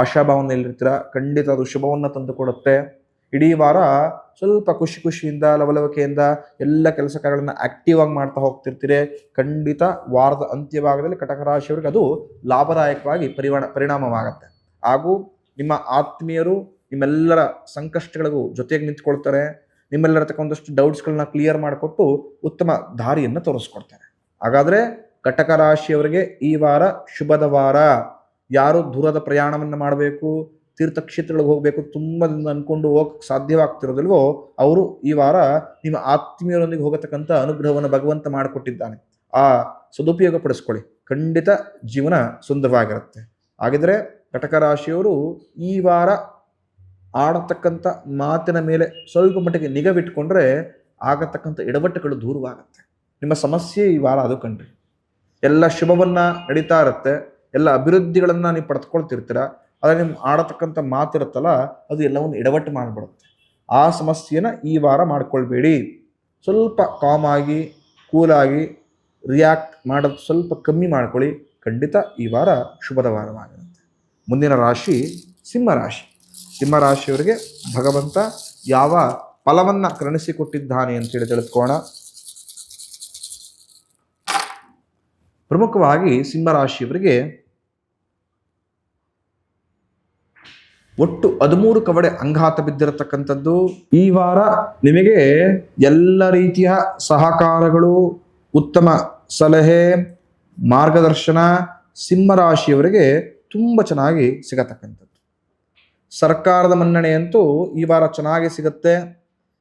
ಆಶಾಭಾವನೆಯಲ್ಲಿರ್ತೀರ. ಖಂಡಿತ ಅದು ಶುಭವನ್ನು ತಂದುಕೊಡುತ್ತೆ. ಇಡೀ ವಾರ ಸ್ವಲ್ಪ ಖುಷಿಯಿಂದ ಲವಲವಿಕೆಯಿಂದ ಎಲ್ಲ ಕೆಲಸ ಕಾರ್ಯಗಳನ್ನು ಆಕ್ಟಿವ್ ಆಗಿ ಮಾಡ್ತಾ ಹೋಗ್ತಿರ್ತೀರಿ. ಖಂಡಿತ ವಾರದ ಅಂತ್ಯಭಾಗದಲ್ಲಿ ಕಟಕ ರಾಶಿಯವರಿಗೆ ಅದು ಲಾಭದಾಯಕವಾಗಿ ಪರಿಣಾಮವಾಗುತ್ತೆ. ಹಾಗೂ ನಿಮ್ಮ ಆತ್ಮೀಯರು ನಿಮ್ಮೆಲ್ಲರ ಸಂಕಷ್ಟಗಳಿಗೂ ಜೊತೆಗೆ ನಿಂತ್ಕೊಳ್ತಾರೆ. ನಿಮ್ಮೆಲ್ಲರ ಒಂದಷ್ಟು ಡೌಟ್ಸ್ಗಳನ್ನ ಕ್ಲಿಯರ್ ಮಾಡಿಕೊಟ್ಟು ಉತ್ತಮ ದಾರಿಯನ್ನು ತೋರಿಸ್ಕೊಡ್ತಾರೆ. ಹಾಗಾದರೆ ಕಟಕ ರಾಶಿಯವರಿಗೆ ಈ ವಾರ ಶುಭದ ವಾರ. ಯಾರು ದೂರದ ಪ್ರಯಾಣವನ್ನು ಮಾಡಬೇಕು, ತೀರ್ಥಕ್ಷೇತ್ರಗಳಿಗೆ ಹೋಗಬೇಕು, ತುಂಬ ದಿನ ಅಂದ್ಕೊಂಡು ಹೋಗಕ್ಕೆ ಸಾಧ್ಯವಾಗ್ತಿರೋದಿಲ್ವೋ ಅವರು ಈ ವಾರ ನಿಮ್ಮ ಆತ್ಮೀಯರೊಂದಿಗೆ ಹೋಗತಕ್ಕಂಥ ಅನುಗ್ರಹವನ್ನು ಭಗವಂತ ಮಾಡಿಕೊಟ್ಟಿದ್ದಾನೆ. ಆ ಸದುಪಯೋಗ ಪಡಿಸ್ಕೊಳ್ಳಿ. ಖಂಡಿತ ಜೀವನ ಸುಂದರವಾಗಿರುತ್ತೆ. ಹಾಗಿದ್ರೆ ಕಟಕ ರಾಶಿಯವರು ಈ ವಾರ ಆಡತಕ್ಕಂಥ ಮಾತಿನ ಮೇಲೆ ಸ್ವಲ್ಪ ಮಟ್ಟಿಗೆ ನಿಗವಿಟ್ಕೊಂಡ್ರೆ ಆಗತಕ್ಕಂಥ ಎಡವಟ್ಟುಗಳು ದೂರವಾಗುತ್ತೆ. ನಿಮ್ಮ ಸಮಸ್ಯೆ ಈ ವಾರ ಅದು ಕಣ್ರಿ. ಎಲ್ಲ ಶುಭವನ್ನ ನಡೀತಾ ಇರುತ್ತೆ, ಎಲ್ಲ ಅಭಿವೃದ್ಧಿಗಳನ್ನು ನೀವು ಪಡೆದುಕೊಳ್ತಿರ್ತೀರ. ಆದರೆ ನಿಮ್ಮ ಆಡತಕ್ಕಂಥ ಮಾತಿರುತ್ತಲ್ಲ ಅದು ಎಲ್ಲವನ್ನು ಎಡವಟ್ಟು ಮಾಡಿಬಿಡುತ್ತೆ. ಆ ಸಮಸ್ಯೆನ ಈ ವಾರ ಮಾಡ್ಕೊಳ್ಬೇಡಿ. ಸ್ವಲ್ಪ ಕಾಮಾಗಿ ಕೂಲಾಗಿ ರಿಯಾಕ್ಟ್ ಮಾಡೋದು ಸ್ವಲ್ಪ ಕಮ್ಮಿ ಮಾಡ್ಕೊಳ್ಳಿ. ಖಂಡಿತ ಈ ವಾರ ಶುಭದ ವಾರವಾಗಿರುತ್ತೆ. ಮುಂದಿನ ರಾಶಿ ಸಿಂಹರಾಶಿ. ಸಿಂಹರಾಶಿಯವರಿಗೆ ಭಗವಂತ ಯಾವ ಫಲವನ್ನು ಕರುಣಿಸಿಕೊಟ್ಟಿದ್ದಾನೆ ಅಂತೇಳಿ ತಿಳ್ಕೋಣ. ಪ್ರಮುಖವಾಗಿ ಸಿಂಹರಾಶಿಯವರಿಗೆ ಒಟ್ಟು 13 ಕವಡೆ ಅಂಗಾತ ಬಿದ್ದಿರತಕ್ಕಂಥದ್ದು. ಈ ವಾರ ನಿಮಗೆ ಎಲ್ಲ ರೀತಿಯ ಸಹಕಾರಗಳು, ಉತ್ತಮ ಸಲಹೆ, ಮಾರ್ಗದರ್ಶನ ಸಿಂಹರಾಶಿಯವರಿಗೆ ತುಂಬ ಚೆನ್ನಾಗಿ ಸಿಗತಕ್ಕಂಥದ್ದು. ಸರ್ಕಾರದ ಮನ್ನಣೆಯಂತೂ ಈ ವಾರ ಚೆನ್ನಾಗಿ ಸಿಗುತ್ತೆ.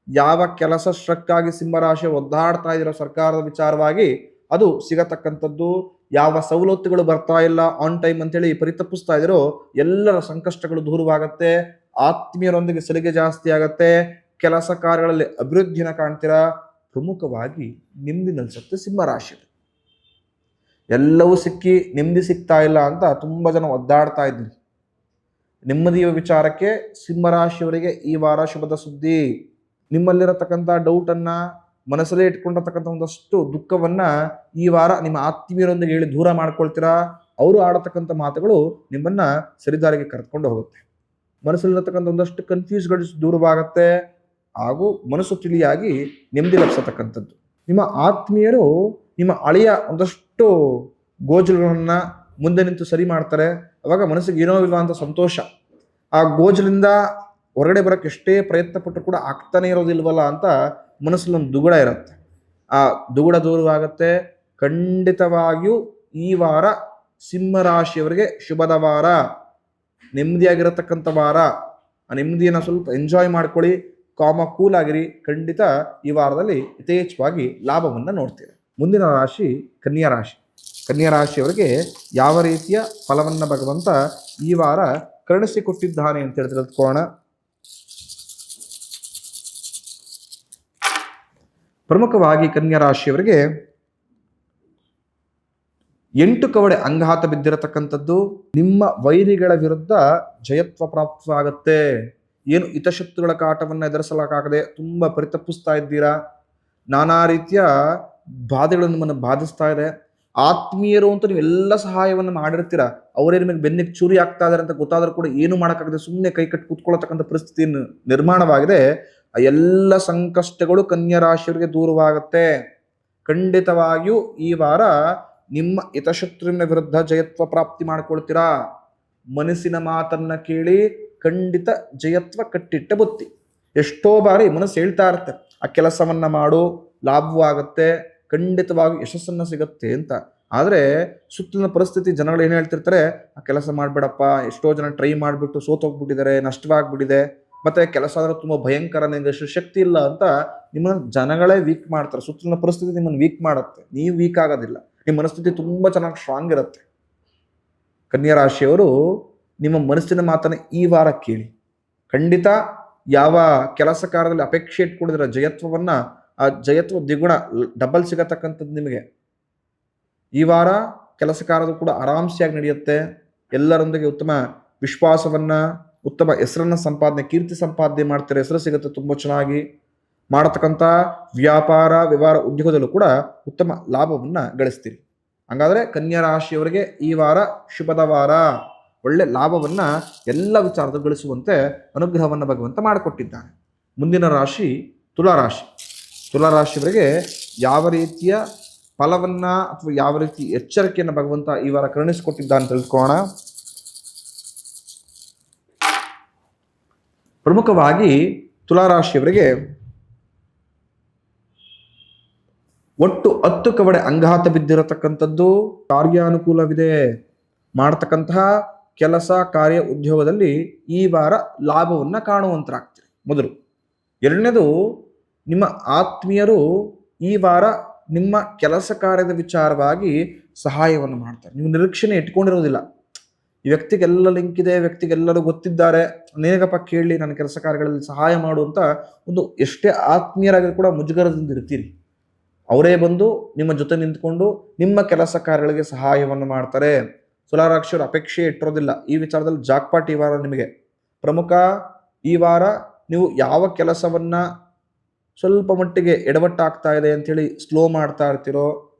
ಯಾವ ಕೆಲಸ ಸ್ಟ್ರಕ್ಕಾಗಿ ಸಿಂಹರಾಶಿ ಒದ್ದಾಡ್ತಾ ಇರೋ ಸರ್ಕಾರದ ವಿಚಾರವಾಗಿ ಅದು ಸಿಗತಕ್ಕಂಥದ್ದು. ಯಾವ ಸವಲತ್ತುಗಳು ಬರ್ತಾ ಇಲ್ಲ ಆನ್ ಟೈಮ್ ಅಂತೇಳಿ ಪರಿತಪಿಸ್ತಾ ಇದ್ದೀರೋ ಎಲ್ಲರ ಸಂಕಷ್ಟಗಳು ದೂರವಾಗತ್ತೆ. ಆತ್ಮೀಯರೊಂದಿಗೆ ಸಲಿಗೆ ಜಾಸ್ತಿ ಆಗತ್ತೆ. ಕೆಲಸ ಕಾರ್ಯಗಳಲ್ಲಿ ಅಭಿವೃದ್ಧಿನ ಕಾಣ್ತೀರಾ. ಪ್ರಮುಖವಾಗಿ ನೆಮ್ಮದಿ ನೆಲೆಸುತ್ತೆ ಸಿಂಹರಾಶಿ. ಎಲ್ಲವೂ ಸಿಕ್ಕಿ ನೆಮ್ಮದಿ ಸಿಗ್ತಾ ಇಲ್ಲ ಅಂತ ತುಂಬ ಜನ ಒದ್ದಾಡ್ತಾ ಇದ್ರಿ. ನೆಮ್ಮದಿಯ ವಿಚಾರಕ್ಕೆ ಸಿಂಹರಾಶಿಯವರಿಗೆ ಈ ವಾರ ಶುಭದ ಸುದ್ದಿ. ನಿಮ್ಮಲ್ಲಿರತಕ್ಕಂಥ ಡೌಟನ್ನು ಮನಸ್ಸಲ್ಲೇ ಇಟ್ಕೊಂಡಿರ್ತಕ್ಕಂಥ ಒಂದಷ್ಟು ದುಃಖವನ್ನು ಈ ವಾರ ನಿಮ್ಮ ಆತ್ಮೀಯರೊಂದಿಗೆ ಹೇಳಿ ದೂರ ಮಾಡ್ಕೊಳ್ತೀರಾ. ಅವರು ಆಡತಕ್ಕಂಥ ಮಾತುಗಳು ನಿಮ್ಮನ್ನು ಸರಿದಾರಿಗೆ ಕರೆದುಕೊಂಡು ಹೋಗುತ್ತೆ. ಮನಸ್ಸಲ್ಲಿರತಕ್ಕಂಥ ಒಂದಷ್ಟು ಕನ್ಫ್ಯೂಸ್ಗಳು ದೂರವಾಗತ್ತೆ. ಹಾಗೂ ಮನಸ್ಸು ತಿಳಿಯಾಗಿ ನೆಮ್ಮದಿ ಲಭಿಸತಕ್ಕಂಥದ್ದು. ನಿಮ್ಮ ಆತ್ಮೀಯರು ನಿಮ್ಮ ಹಳೆಯ ಒಂದಷ್ಟು ಗೋಜಲುಗಳನ್ನು ಮುಂದೆ ನಿಂತು ಸರಿ ಮಾಡ್ತಾರೆ. ಅವಾಗ ಮನಸ್ಸಿಗೆ ಏನೋ ಇಲ್ಲ ಅಂತ ಸಂತೋಷ. ಆ ಗೋಜಲಿಂದ ಹೊರಗಡೆ ಬರೋಕ್ಕೆ ಎಷ್ಟೇ ಪ್ರಯತ್ನ ಪಟ್ಟರು ಕೂಡ ಆಗ್ತಾನೆ ಇರೋದಿಲ್ವಲ್ಲ ಅಂತ ಮನಸ್ಸಲ್ಲೊಂದು ದುಗುಡ ಇರುತ್ತೆ. ಆ ದುಗುಡ ದೂರವಾಗುತ್ತೆ. ಖಂಡಿತವಾಗಿಯೂ ಈ ವಾರ ಸಿಂಹ ರಾಶಿಯವರಿಗೆ ಶುಭದ ವಾರ, ನೆಮ್ಮದಿಯಾಗಿರತಕ್ಕಂಥ ವಾರ. ಆ ನೆಮ್ಮದಿಯನ್ನು ಸ್ವಲ್ಪ ಎಂಜಾಯ್ ಮಾಡ್ಕೊಳ್ಳಿ, ಕೂಲ್ ಆಗಿರಿ. ಖಂಡಿತ ಈ ವಾರದಲ್ಲಿ ಯಥೇಚ್ಛವಾಗಿ ಲಾಭವನ್ನು ನೋಡ್ತೀರಿ. ಮುಂದಿನ ರಾಶಿ ಕನ್ಯಾ ರಾಶಿ. ಕನ್ಯಾ ರಾಶಿಯವರಿಗೆ ಯಾವ ರೀತಿಯ ಫಲವನ್ನು ಭಗವಂತ ಈ ವಾರ ಕರುಣಿಸಿಕೊಟ್ಟಿದ್ದಾನೆ ಅಂತ ಹೇಳಿ ತಿಳ್ಕೊಳ್ಳೋಣ. ಪ್ರಮುಖವಾಗಿ ಕನ್ಯಾ ರಾಶಿಯವರಿಗೆ 8 ಕವಡೆ ಅಂಗಹಾತ ಬಿದ್ದಿರತಕ್ಕಂಥದ್ದು. ನಿಮ್ಮ ವೈರಿಗಳ ವಿರುದ್ಧ ಜಯತ್ವ ಪ್ರಾಪ್ತವಾಗುತ್ತೆ. ಏನು ಹಿತಶತ್ರುಗಳ ಕಾಟವನ್ನು ಎದುರಿಸಲಾಗದೆ ತುಂಬ ಪರಿತಪಿಸ್ತಾ ಇದ್ದೀರಾ, ನಾನಾ ರೀತಿಯ ಬಾಧೆಗಳು ನಿಮ್ಮನ್ನು ಬಾಧಿಸ್ತಾ ಇದೆ. ಆತ್ಮೀಯರು ಅಂತ ನೀವು ಎಲ್ಲ ಸಹಾಯವನ್ನು ಮಾಡಿರ್ತೀರ, ಅವರೇ ನಿಮಗೆ ಬೆನ್ನಿಗೆ ಚೂರಿ ಆಗ್ತಾ ಇದಾರೆ ಅಂತ ಗೊತ್ತಾದ್ರೂ ಕೂಡ ಏನು ಮಾಡೋಕ್ಕಾಗದೆ ಸುಮ್ಮನೆ ಕೈ ಕಟ್ಟಿ ಕೂತ್ಕೊಳ್ಳತಕ್ಕಂಥ ಪರಿಸ್ಥಿತಿ ನಿರ್ಮಾಣವಾಗಿದೆ. ಆ ಎಲ್ಲ ಸಂಕಷ್ಟಗಳು ಕನ್ಯಾ ರಾಶಿಯವರಿಗೆ ದೂರವಾಗುತ್ತೆ. ಖಂಡಿತವಾಗಿಯೂ ಈ ವಾರ ನಿಮ್ಮ ಹಿತಶತ್ರುವಿನ ವಿರುದ್ಧ ಜಯತ್ವ ಪ್ರಾಪ್ತಿ ಮಾಡ್ಕೊಳ್ತೀರಾ. ಮನಸ್ಸಿನ ಮಾತನ್ನ ಕೇಳಿ ಖಂಡಿತ ಜಯತ್ವ ಕಟ್ಟಿಟ್ಟ ಬುತ್ತಿ. ಎಷ್ಟೋ ಬಾರಿ ಮನಸ್ಸು ಹೇಳ್ತಾ ಇರುತ್ತೆ, ಆ ಕೆಲಸವನ್ನ ಮಾಡು, ಲಾಭವಾಗುತ್ತೆ, ಖಂಡಿತವಾಗಿ ಯಶಸ್ಸನ್ನ ಸಿಗುತ್ತೆ ಅಂತ. ಆದರೆ ಸುತ್ತಲಿನ ಪರಿಸ್ಥಿತಿ, ಜನಗಳು ಏನು ಹೇಳ್ತಿರ್ತಾರೆ, ಆ ಕೆಲಸ ಮಾಡಬೇಡಪ್ಪ, ಎಷ್ಟೋ ಜನ ಟ್ರೈ ಮಾಡಿಬಿಟ್ಟು ಸೋತೋಗ್ಬಿಟ್ಟಿದ್ದಾರೆ, ನಷ್ಟವಾಗ್ಬಿಟ್ಟಿದೆ, ಮತ್ತೆ ಕೆಲಸ ಆದ್ರೆ ತುಂಬ ಭಯಂಕರ, ನಿಮಗೆ ಅಷ್ಟು ಶಕ್ತಿ ಇಲ್ಲ ಅಂತ ನಿಮ್ಮನ್ನ ಜನಗಳೇ ವೀಕ್ ಮಾಡ್ತಾರೆ. ಸುತ್ತಲಿನ ಪರಿಸ್ಥಿತಿ ನಿಮ್ಮನ್ನು ವೀಕ್ ಮಾಡುತ್ತೆ, ನೀವು ವೀಕ್ ಆಗೋದಿಲ್ಲ. ನಿಮ್ಮ ಮನಸ್ಥಿತಿ ತುಂಬ ಚೆನ್ನಾಗಿ ಸ್ಟ್ರಾಂಗ್ ಇರುತ್ತೆ. ಕನ್ಯಾ ರಾಶಿಯವರು ನಿಮ್ಮ ಮನಸ್ಸಿನ ಮಾತನ್ನು ಈ ವಾರ ಕೇಳಿ. ಖಂಡಿತ ಯಾವ ಕೆಲಸ ಕಾರ್ಯದಲ್ಲಿ ಅಪೇಕ್ಷೆ ಇಟ್ಕೊಂಡಿದ್ರೆ ಜಯತ್ವವನ್ನ, ಆ ಜಯತ್ವ ದ್ವಿಗುಣ ಡಬಲ್ ಸಿಗತಕ್ಕಂಥದ್ದು ನಿಮಗೆ. ಈ ವಾರ ಕೆಲಸ ಕಾರ್ಯದ ಕೂಡ ಆರಾಮ್ಸಿಯಾಗಿ ನಡೆಯುತ್ತೆ. ಎಲ್ಲರೊಂದಿಗೆ ಉತ್ತಮ ವಿಶ್ವಾಸವನ್ನ, ಉತ್ತಮ ಹೆಸರನ್ನ ಸಂಪಾದನೆ, ಕೀರ್ತಿ ಸಂಪಾದನೆ ಮಾಡ್ತಾರೆ, ಹೆಸರು ಸಿಗುತ್ತೆ ತುಂಬ ಚೆನ್ನಾಗಿ. ಮಾಡತಕ್ಕಂಥ ವ್ಯಾಪಾರ ವ್ಯವಹಾರ ಉದ್ಯೋಗದಲ್ಲೂ ಕೂಡ ಉತ್ತಮ ಲಾಭವನ್ನ ಗಳಿಸ್ತೀರಿ. ಹಾಗಾದ್ರೆ ಕನ್ಯಾ ರಾಶಿಯವರಿಗೆ ಈ ವಾರ ಶುಭದ ವಾರ, ಒಳ್ಳೆ ಲಾಭವನ್ನ ಎಲ್ಲ ವಿಚಾರದ ಗಳಿಸುವಂತೆ ಅನುಗ್ರಹವನ್ನು ಭಗವಂತ ಮಾಡಿಕೊಟ್ಟಿದ್ದಾನೆ. ಮುಂದಿನ ರಾಶಿ ತುಲಾರಾಶಿ. ತುಲಾರಾಶಿಯವರಿಗೆ ಯಾವ ರೀತಿಯ ಫಲವನ್ನ ಅಥವಾ ಯಾವ ರೀತಿ ಎಚ್ಚರಿಕೆಯನ್ನು ಭಗವಂತ ಈ ವಾರ ಕರುಣಿಸಿಕೊಟ್ಟಿದ್ದಾನೆ ತಿಳ್ಕೊಳ್ಳೋಣ. ಪ್ರಮುಖವಾಗಿ ತುಲಾರಾಶಿಯವರಿಗೆ ಒಟ್ಟು 10 ಕವಡೆ ಅಂಗಹಾತ ಬಿದ್ದಿರತಕ್ಕಂಥದ್ದು. ಕಾರ್ಯಾನುಕೂಲವಿದೆ. ಮಾಡತಕ್ಕಂತಹ ಕೆಲಸ ಕಾರ್ಯ ಉದ್ಯೋಗದಲ್ಲಿ ಈ ವಾರ ಲಾಭವನ್ನು ಕಾಣುವಂತರಾಗ್ತೀರಿ. ಮೊದಲು. ಎರಡನೇದು, ನಿಮ್ಮ ಆತ್ಮೀಯರು ಈ ವಾರ ನಿಮ್ಮ ಕೆಲಸ ಕಾರ್ಯದ ವಿಚಾರವಾಗಿ ಸಹಾಯವನ್ನು ಮಾಡ್ತಾರೆ. ನೀವು ನಿರೀಕ್ಷಣೆ ಇಟ್ಕೊಂಡಿರೋದಿಲ್ಲ, ಈ ವ್ಯಕ್ತಿಗೆಲ್ಲ ಲಿಂಕ್ ಇದೆ, ವ್ಯಕ್ತಿಗೆಲ್ಲರೂ ಗೊತ್ತಿದ್ದಾರೆ, ನೇಗಪ್ಪ ಕೇಳಲಿ ನನ್ನ ಕೆಲಸ ಕಾರ್ಯಗಳಲ್ಲಿ ಸಹಾಯ ಮಾಡುವಂತ ಒಂದು ಎಷ್ಟೇ ಆತ್ಮೀಯರಾಗಿ ಕೂಡ ಮುಜುಗರದಿಂದ ಇರ್ತೀರಿ. ಅವರೇ ಬಂದು ನಿಮ್ಮ ಜೊತೆ ನಿಂತ್ಕೊಂಡು ನಿಮ್ಮ ಕೆಲಸ ಕಾರ್ಯಗಳಿಗೆ ಸಹಾಯವನ್ನು ಮಾಡ್ತಾರೆ. ತುಲಾರಾಶಿಯವರು ಅಪೇಕ್ಷೆ ಇಟ್ಟಿರೋದಿಲ್ಲ. ಈ ವಿಚಾರದಲ್ಲಿ ಜಾಕ್ಪಾಟ್ ಈ ವಾರ ನಿಮಗೆ ಪ್ರಮುಖ. ಈ ವಾರ ನೀವು ಯಾವ ಕೆಲಸವನ್ನ ಸ್ವಲ್ಪ ಮಟ್ಟಿಗೆ ಎಡವಟ್ಟಾಗ್ತಾ ಇದೆ ಅಂಥೇಳಿ ಸ್ಲೋ ಮಾಡ್ತಾ ಇರ್ತೀರೋ,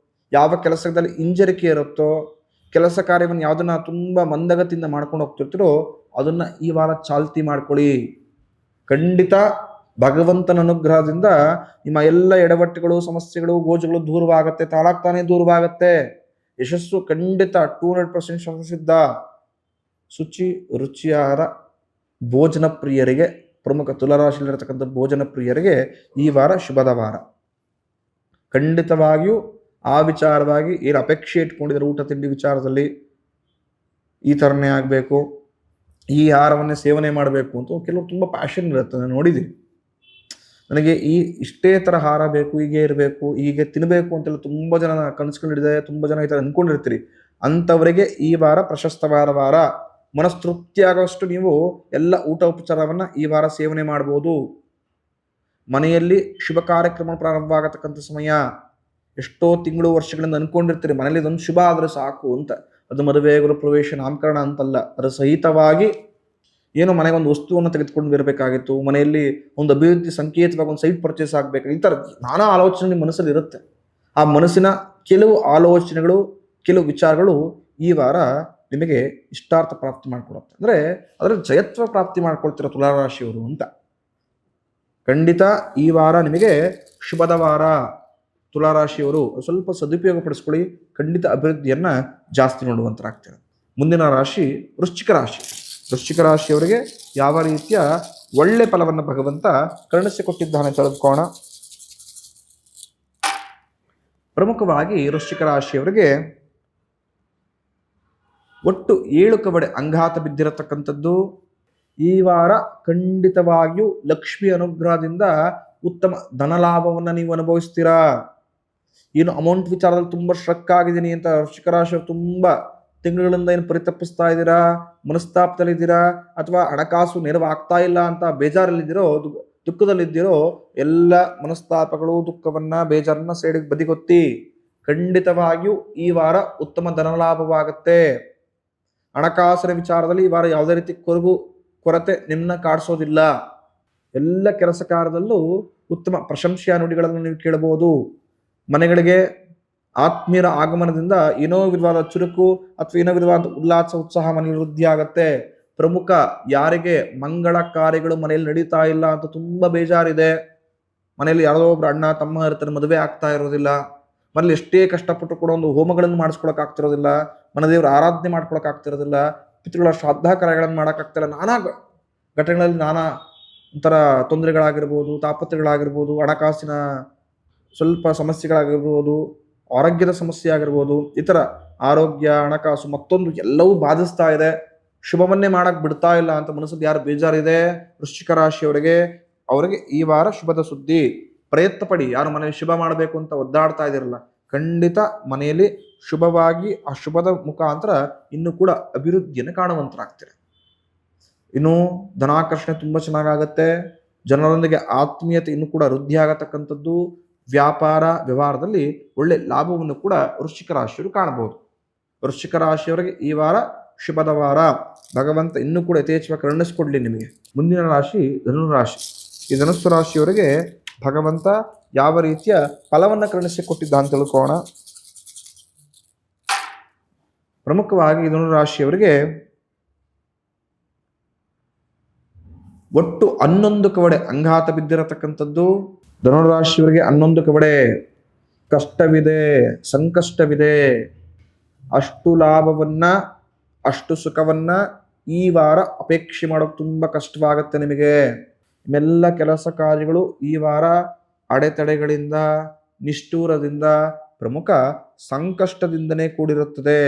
ಯಾವ ಕೆಲಸದಲ್ಲಿ ಹಿಂಜರಿಕೆ ಇರುತ್ತೋ, ಕೆಲಸ ಕಾರ್ಯವನ್ನು ಯಾವುದನ್ನ ತುಂಬ ಮಂದಗತಿಯಿಂದ ಮಾಡ್ಕೊಂಡು ಹೋಗ್ತಿರ್ತೀರೋ ಅದನ್ನ ಈ ವಾರ ಚಾಲ್ತಿ ಮಾಡ್ಕೊಳ್ಳಿ. ಖಂಡಿತ ಭಗವಂತನ ಅನುಗ್ರಹದಿಂದ ನಿಮ್ಮ ಎಲ್ಲ ಎಡವಟ್ಟುಗಳು, ಸಮಸ್ಯೆಗಳು, ಗೋಜುಗಳು ದೂರವಾಗತ್ತೆ, ತಾಳಾಗ್ತಾನೆ ದೂರವಾಗತ್ತೆ. ಯಶಸ್ಸು ಖಂಡಿತ 200% ಶತಸಿದ್ಧ. ಶುಚಿ ರುಚಿಯಾದ ಭೋಜನ ಪ್ರಿಯರಿಗೆ, ಪ್ರಮುಖ ತುಲಾರಾಶಿಯಲ್ಲಿರತಕ್ಕಂಥ ಭೋಜನ ಪ್ರಿಯರಿಗೆ ಈ ವಾರ ಶುಭದ ವಾರ. ಖಂಡಿತವಾಗಿಯೂ ಆ ವಿಚಾರವಾಗಿ ಏನು ಅಪೇಕ್ಷೆ ಇಟ್ಕೊಂಡಿದ್ದಾರೆ ಊಟ ತಿಂಡಿ ವಿಚಾರದಲ್ಲಿ, ಈ ಥರನೇ ಆಗಬೇಕು, ಈ ಆಹಾರವನ್ನೇ ಸೇವನೆ ಮಾಡಬೇಕು ಅಂತ ಕೆಲವರು ತುಂಬ ಪ್ಯಾಷನ್ ಇರುತ್ತೆ. ನಾನು ನೋಡಿದ್ದೀನಿ. ನನಗೆ ಇಷ್ಟೇ ಥರ ಆಹಾರ ಬೇಕು, ಹೀಗೆ ಇರಬೇಕು, ಹೀಗೆ ತಿನ್ನಬೇಕು ಅಂತೆಲ್ಲ ತುಂಬ ಜನ ಕನಸುಗಳಿದೆ, ತುಂಬ ಜನ ಈ ಥರ ಅಂದ್ಕೊಂಡಿರ್ತೀರಿ. ಅಂಥವರಿಗೆ ಈ ವಾರ ಪ್ರಶಸ್ತವಾದ ವಾರ. ಮನಸ್ತೃಪ್ತಿ ಆಗೋಷ್ಟು ನೀವು ಎಲ್ಲ ಊಟ ಉಪಚಾರವನ್ನ ಈ ವಾರ ಸೇವನೆ ಮಾಡ್ಬೋದು. ಮನೆಯಲ್ಲಿ ಶುಭ ಕಾರ್ಯಕ್ರಮ ಪ್ರಾರಂಭವಾಗತಕ್ಕಂಥ ಸಮಯ. ಎಷ್ಟೋ ತಿಂಗಳು ವರ್ಷಗಳಿಂದ ಅನ್ಕೊಂಡಿರ್ತೀರಿ ಮನೇಲಿ ಇದೊಂದು ಶುಭ ಆದರೆ ಸಾಕು ಅಂತ. ಅದು ಮದುವೆ, ಗೃಹಪ್ರವೇಶ, ನಾಮಕರಣ ಅಂತಲ್ಲ, ಅದರ ಸಹಿತವಾಗಿ ಏನೋ ಮನೆಗೆ ಒಂದು ವಸ್ತುವನ್ನು ತೆಗೆದುಕೊಂಡು ಬರಬೇಕಾಗಿತ್ತು, ಮನೆಯಲ್ಲಿ ಒಂದು ಅಭಿವೃದ್ಧಿ ಸಂಕೇತವಾಗಿ ಒಂದು ಸೈಟ್ ಪರ್ಚೇಸ್ ಆಗಬೇಕು, ಈ ಥರ ನಾನಾ ಆಲೋಚನೆ ನಿಮ್ಮ ಮನಸ್ಸಲ್ಲಿ ಇರುತ್ತೆ. ಆ ಮನಸ್ಸಿನ ಕೆಲವು ಆಲೋಚನೆಗಳು, ಕೆಲವು ವಿಚಾರಗಳು ಈ ವಾರ ನಿಮಗೆ ಇಷ್ಟಾರ್ಥ ಪ್ರಾಪ್ತಿ ಮಾಡಿಕೊಡುತ್ತೆ. ಅಂದರೆ ಅದರ ಜಯತ್ವ ಪ್ರಾಪ್ತಿ ಮಾಡ್ಕೊಳ್ತೀರ ತುಲಾರಾಶಿಯವರು ಅಂತ. ಖಂಡಿತ ಈ ವಾರ ನಿಮಗೆ ಶುಭದ ವಾರ. ತುಲಾರಾಶಿಯವರು ಸ್ವಲ್ಪ ಸದುಪಯೋಗ ಪಡಿಸ್ಕೊಳ್ಳಿ, ಖಂಡಿತ ಅಭಿವೃದ್ಧಿಯನ್ನ ಜಾಸ್ತಿ ನೋಡುವಂತರಾಗ್ತೀರ. ಮುಂದಿನ ರಾಶಿ ವೃಶ್ಚಿಕ ರಾಶಿ. ವೃಶ್ಚಿಕ ರಾಶಿಯವರಿಗೆ ಯಾವ ರೀತಿಯ ಒಳ್ಳೆ ಫಲವನ್ನು ಭಗವಂತ ಕರುಣಿಸಿಕೊಟ್ಟಿದ್ದಾನೆ ತಿಳಿದುಕೋಣ. ಪ್ರಮುಖವಾಗಿ ವೃಶ್ಚಿಕ ರಾಶಿಯವರಿಗೆ ಒಟ್ಟು 7 ಕವಡೆ ಅಂಗಾತ ಬಿದ್ದಿರತಕ್ಕಂಥದ್ದು. ಈ ವಾರ ಖಂಡಿತವಾಗಿಯೂ ಲಕ್ಷ್ಮಿ ಅನುಗ್ರಹದಿಂದ ಉತ್ತಮ ಧನಲಾಭವನ್ನು ನೀವು ಅನುಭವಿಸ್ತೀರಾ. ಏನು ಅಮೌಂಟ್ ವಿಚಾರದಲ್ಲಿ ತುಂಬ ಸ್ಟ್ರಕ್ ಆಗಿದ್ದೀನಿ ಅಂತ ವೃಶ್ಚಿಕ ರಾಶಿಯವರು ತುಂಬ ತಿಂಗಳುಗಳಿಂದ ಏನು ಪರಿತಪಿಸ್ತಾ ಇದ್ದೀರಾ, ಮನಸ್ತಾಪದಲ್ಲಿದ್ದೀರಾ, ಅಥವಾ ಹಣಕಾಸು ನೆರವಾಗ್ತಾ ಇಲ್ಲ ಅಂತ ಬೇಜಾರಲ್ಲಿದ್ದೀರೋ, ದುಃಖದಲ್ಲಿದ್ದೀರೋ, ಎಲ್ಲ ಮನಸ್ತಾಪಗಳು, ದುಃಖವನ್ನ, ಬೇಜಾರನ್ನ ಸೈಡಿಗೆ ಬದಿಗೊತ್ತಿ. ಖಂಡಿತವಾಗಿಯೂ ಈ ವಾರ ಉತ್ತಮ ಧನಲಾಭವಾಗುತ್ತೆ. ಹಣಕಾಸಿನ ವಿಚಾರದಲ್ಲಿ ಈ ವಾರ ಯಾವುದೇ ರೀತಿ ಕೊರತೆ ನಿಮ್ಮನ್ನ ಕಾಡಿಸೋದಿಲ್ಲ. ಎಲ್ಲ ಕೆಲಸ ಕಾರ್ಯದಲ್ಲೂ ಉತ್ತಮ ಪ್ರಶಂಸೆಯ ನುಡಿಗಳನ್ನು ನೀವು ಕೇಳಬಹುದು. ಮನೆಗಳಿಗೆ ಆತ್ಮೀಯರ ಆಗಮನದಿಂದ ಏನೋ ವಿಧವಾದ ಚುರುಕು ಅಥವಾ ಏನೋ ವಿಧವಾದ ಉಲ್ಲಾಸ, ಉತ್ಸಾಹ ಮನೆಯಲ್ಲಿ ವೃದ್ಧಿ ಆಗತ್ತೆ. ಪ್ರಮುಖ ಯಾರಿಗೆ ಮಂಗಳ ಕಾರ್ಯಗಳು ಮನೆಯಲ್ಲಿ ನಡೀತಾ ಇಲ್ಲ ಅಂತ ತುಂಬಾ ಬೇಜಾರಿದೆ, ಮನೆಯಲ್ಲಿ ಯಾರೋ ಒಬ್ರು ಅಣ್ಣ ತಮ್ಮ ಇರ್ತಾರೆ, ಮದುವೆ ಆಗ್ತಾ ಇರೋದಿಲ್ಲ, ಮನೇಲಿ ಎಷ್ಟೇ ಕಷ್ಟಪಟ್ಟು ಕೂಡ ಒಂದು ಹೋಮಗಳನ್ನು ಮಾಡಿಸ್ಕೊಳಕ್ ಆಗ್ತಿರೋದಿಲ್ಲ, ಮನದೇವ್ರ ಆರಾಧನೆ ಮಾಡ್ಕೊಳಕ್ ಆಗ್ತಿರೋದಿಲ್ಲ, ಪಿತೃಗಳ ಶ್ರಾದ್ದ ಕಾರ್ಯಗಳನ್ನು ಮಾಡೋಕ್ಕಾಗ್ತಿಲ್ಲ, ನಾನಾ ಘಟನೆಗಳಲ್ಲಿ ನಾನಾ ಒಂಥರ ತೊಂದರೆಗಳಾಗಿರ್ಬೋದು, ತಾಪತ್ರಗಳಾಗಿರ್ಬೋದು, ಹಣಕಾಸಿನ ಸ್ವಲ್ಪ ಸಮಸ್ಯೆಗಳಾಗಿರ್ಬೋದು, ಆರೋಗ್ಯದ ಸಮಸ್ಯೆ ಆಗಿರ್ಬೋದು, ಇತರ ಆರೋಗ್ಯ, ಹಣಕಾಸು ಮತ್ತೊಂದು ಎಲ್ಲವೂ ಬಾಧಿಸ್ತಾ ಇದೆ, ಶುಭವನ್ನೇ ಮಾಡಕ್ ಬಿಡ್ತಾ ಇಲ್ಲ ಅಂತ ಮನಸ್ಸಲ್ಲಿ ಯಾರು ಬೇಜಾರಿದೆ ವೃಶ್ಚಿಕ ರಾಶಿಯವರಿಗೆ, ಅವರಿಗೆ ಈ ವಾರ ಶುಭದ ಸುದ್ದಿ. ಪ್ರಯತ್ನ ಪಡಿ. ಯಾರು ಮನೆಯಲ್ಲಿ ಶುಭ ಮಾಡಬೇಕು ಅಂತ ಒದ್ದಾಡ್ತಾ ಇದಿರಲ್ಲ, ಖಂಡಿತ ಮನೆಯಲ್ಲಿ ಶುಭವಾಗಿ ಆ ಶುಭದ ಮುಖಾಂತರ ಇನ್ನೂ ಕೂಡ ಅಭಿವೃದ್ಧಿಯನ್ನು ಕಾಣುವಂತರಾಗ್ತೀರ. ಇನ್ನು ಧನಾಕರ್ಷಣೆ ತುಂಬಾ ಚೆನ್ನಾಗಾಗತ್ತೆ. ಜನರೊಂದಿಗೆ ಆತ್ಮೀಯತೆ ಇನ್ನೂ ಕೂಡ ವೃದ್ಧಿ ಆಗತಕ್ಕಂಥದ್ದು. ವ್ಯಾಪಾರ ವ್ಯವಹಾರದಲ್ಲಿ ಒಳ್ಳೆ ಲಾಭವನ್ನು ಕೂಡ ವೃಶ್ಚಿಕ ರಾಶಿಯವರು ಕಾಣಬಹುದು. ವೃಶ್ಚಿಕ ರಾಶಿಯವರಿಗೆ ಈ ವಾರ ಶುಭದ ವಾರ. ಭಗವಂತ ಇನ್ನೂ ಕೂಡ ಯಥೇಚ್ಛವಾಗಿ ಕರುಣಿಸ್ಕೊಡ್ಲಿ ನಿಮಗೆ. ಮುಂದಿನ ರಾಶಿ ಧನುರಾಶಿ. ಈ ಧನುಸ್ಸು ರಾಶಿಯವರಿಗೆ ಭಗವಂತ ಯಾವ ರೀತಿಯ ಫಲವನ್ನು ಕರುಣಿಸಿಕೊಟ್ಟಿದ್ದ ಅಂತ ತಿಳ್ಕೋಣ. ಪ್ರಮುಖವಾಗಿ ಈ ಧನುರಾಶಿಯವರಿಗೆ ಒಟ್ಟು 11 ಕವಡೆ ಅಂಗಾತ ಬಿದ್ದಿರತಕ್ಕಂಥದ್ದು. ಧನುರಾಶಿಯವರಿಗೆ 11 ಕವಡೆ ಕಷ್ಟವಿದೆ, ಸಂಕಷ್ಟವಿದೆ. ಅಷ್ಟು ಲಾಭವನ್ನ, ಅಷ್ಟು ಸುಖವನ್ನ ಈ ವಾರ ಅಪೇಕ್ಷೆ ಮಾಡೋಕೆ ತುಂಬಾ ಕಷ್ಟವಾಗುತ್ತೆ ನಿಮಗೆ. ನಿಮ್ಮೆಲ್ಲ ಕೆಲಸ ಕಾರ್ಯಗಳು ಈ ವಾರ ಅಡೆತಡೆಗಳಿಂದ, ನಿಷ್ಠೂರದಿಂದ, ಪ್ರಮುಖ ಸಂಕಷ್ಟದಿಂದನೇ ಕೂಡಿರುತ್ತದೆ.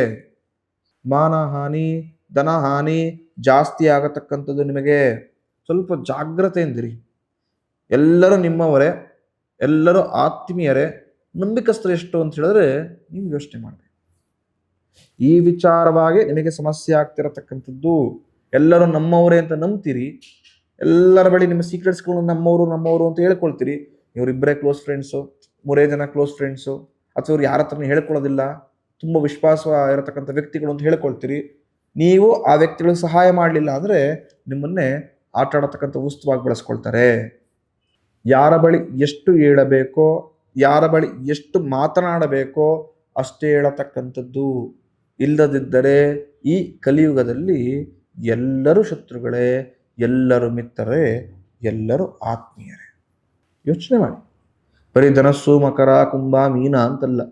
ಮಾನಹಾನಿ, ಧನಹಾನಿ ಜಾಸ್ತಿ ಆಗತಕ್ಕಂಥದ್ದು ನಿಮಗೆ. ಸ್ವಲ್ಪ ಜಾಗ್ರತೆಯಿಂದಿರಿ. ಎಲ್ಲರೂ ನಿಮ್ಮವರೇ, ಎಲ್ಲರೂ ಆತ್ಮೀಯರೇ, ನಂಬಿಕಸ್ಥರು ಎಷ್ಟು ಅಂತ ಹೇಳಿದ್ರೆ ನೀವು ಯೋಚನೆ ಮಾಡಬೇಕು. ಈ ವಿಚಾರವಾಗಿ ನಿಮಗೆ ಸಮಸ್ಯೆ ಆಗ್ತಿರತಕ್ಕಂಥದ್ದು. ಎಲ್ಲರೂ ನಮ್ಮವರೇ ಅಂತ ನಂಬ್ತೀರಿ, ಎಲ್ಲರ ಬಳಿ ನಿಮ್ಮ ಸೀಕ್ರೆಟ್ಸ್ಗಳು ನಮ್ಮವರು ಅಂತ ಹೇಳ್ಕೊಳ್ತೀರಿ. ಇವರಿಬ್ಬರೇ ಕ್ಲೋಸ್ ಫ್ರೆಂಡ್ಸು, 3 ಜನ ಕ್ಲೋಸ್ ಫ್ರೆಂಡ್ಸು, ಅಥವಾ ಇವ್ರು ಯಾರ ಹತ್ರನೂ ಹೇಳ್ಕೊಳ್ಳೋದಿಲ್ಲ, ತುಂಬ ವಿಶ್ವಾಸ ಇರತಕ್ಕಂಥ ವ್ಯಕ್ತಿಗಳು ಅಂತ ಹೇಳ್ಕೊಳ್ತೀರಿ. ನೀವು ಆ ವ್ಯಕ್ತಿಗಳಿಗೆ ಸಹಾಯ ಮಾಡಲಿಲ್ಲ ಅಂದರೆ ನಿಮ್ಮನ್ನೇ ಆಟ ಆಡತಕ್ಕಂಥ ವಸ್ತುವಾಗಿ ಬಳಸ್ಕೊಳ್ತಾರೆ. ಯಾರ ಬಳಿ ಎಷ್ಟು ಹೇಳಬೇಕೋ, ಯಾರ ಬಳಿ ಎಷ್ಟು ಮಾತನಾಡಬೇಕೋ ಅಷ್ಟೇ ಹೇಳತಕ್ಕಂಥದ್ದು. ಇಲ್ಲದಿದ್ದರೆ ಈ ಕಲಿಯುಗದಲ್ಲಿ ಎಲ್ಲರೂ ಶತ್ರುಗಳೇ, ಎಲ್ಲರೂ ಮಿತ್ರರೇ, ಎಲ್ಲರೂ ಆತ್ಮೀಯರೇ. ಯೋಚನೆ ಮಾಡಿ. ಬರೀ ಧನಸ್ಸು, ಮಕರ, ಕುಂಭ, ಮೀನ ಅಂತಲ್ಲ,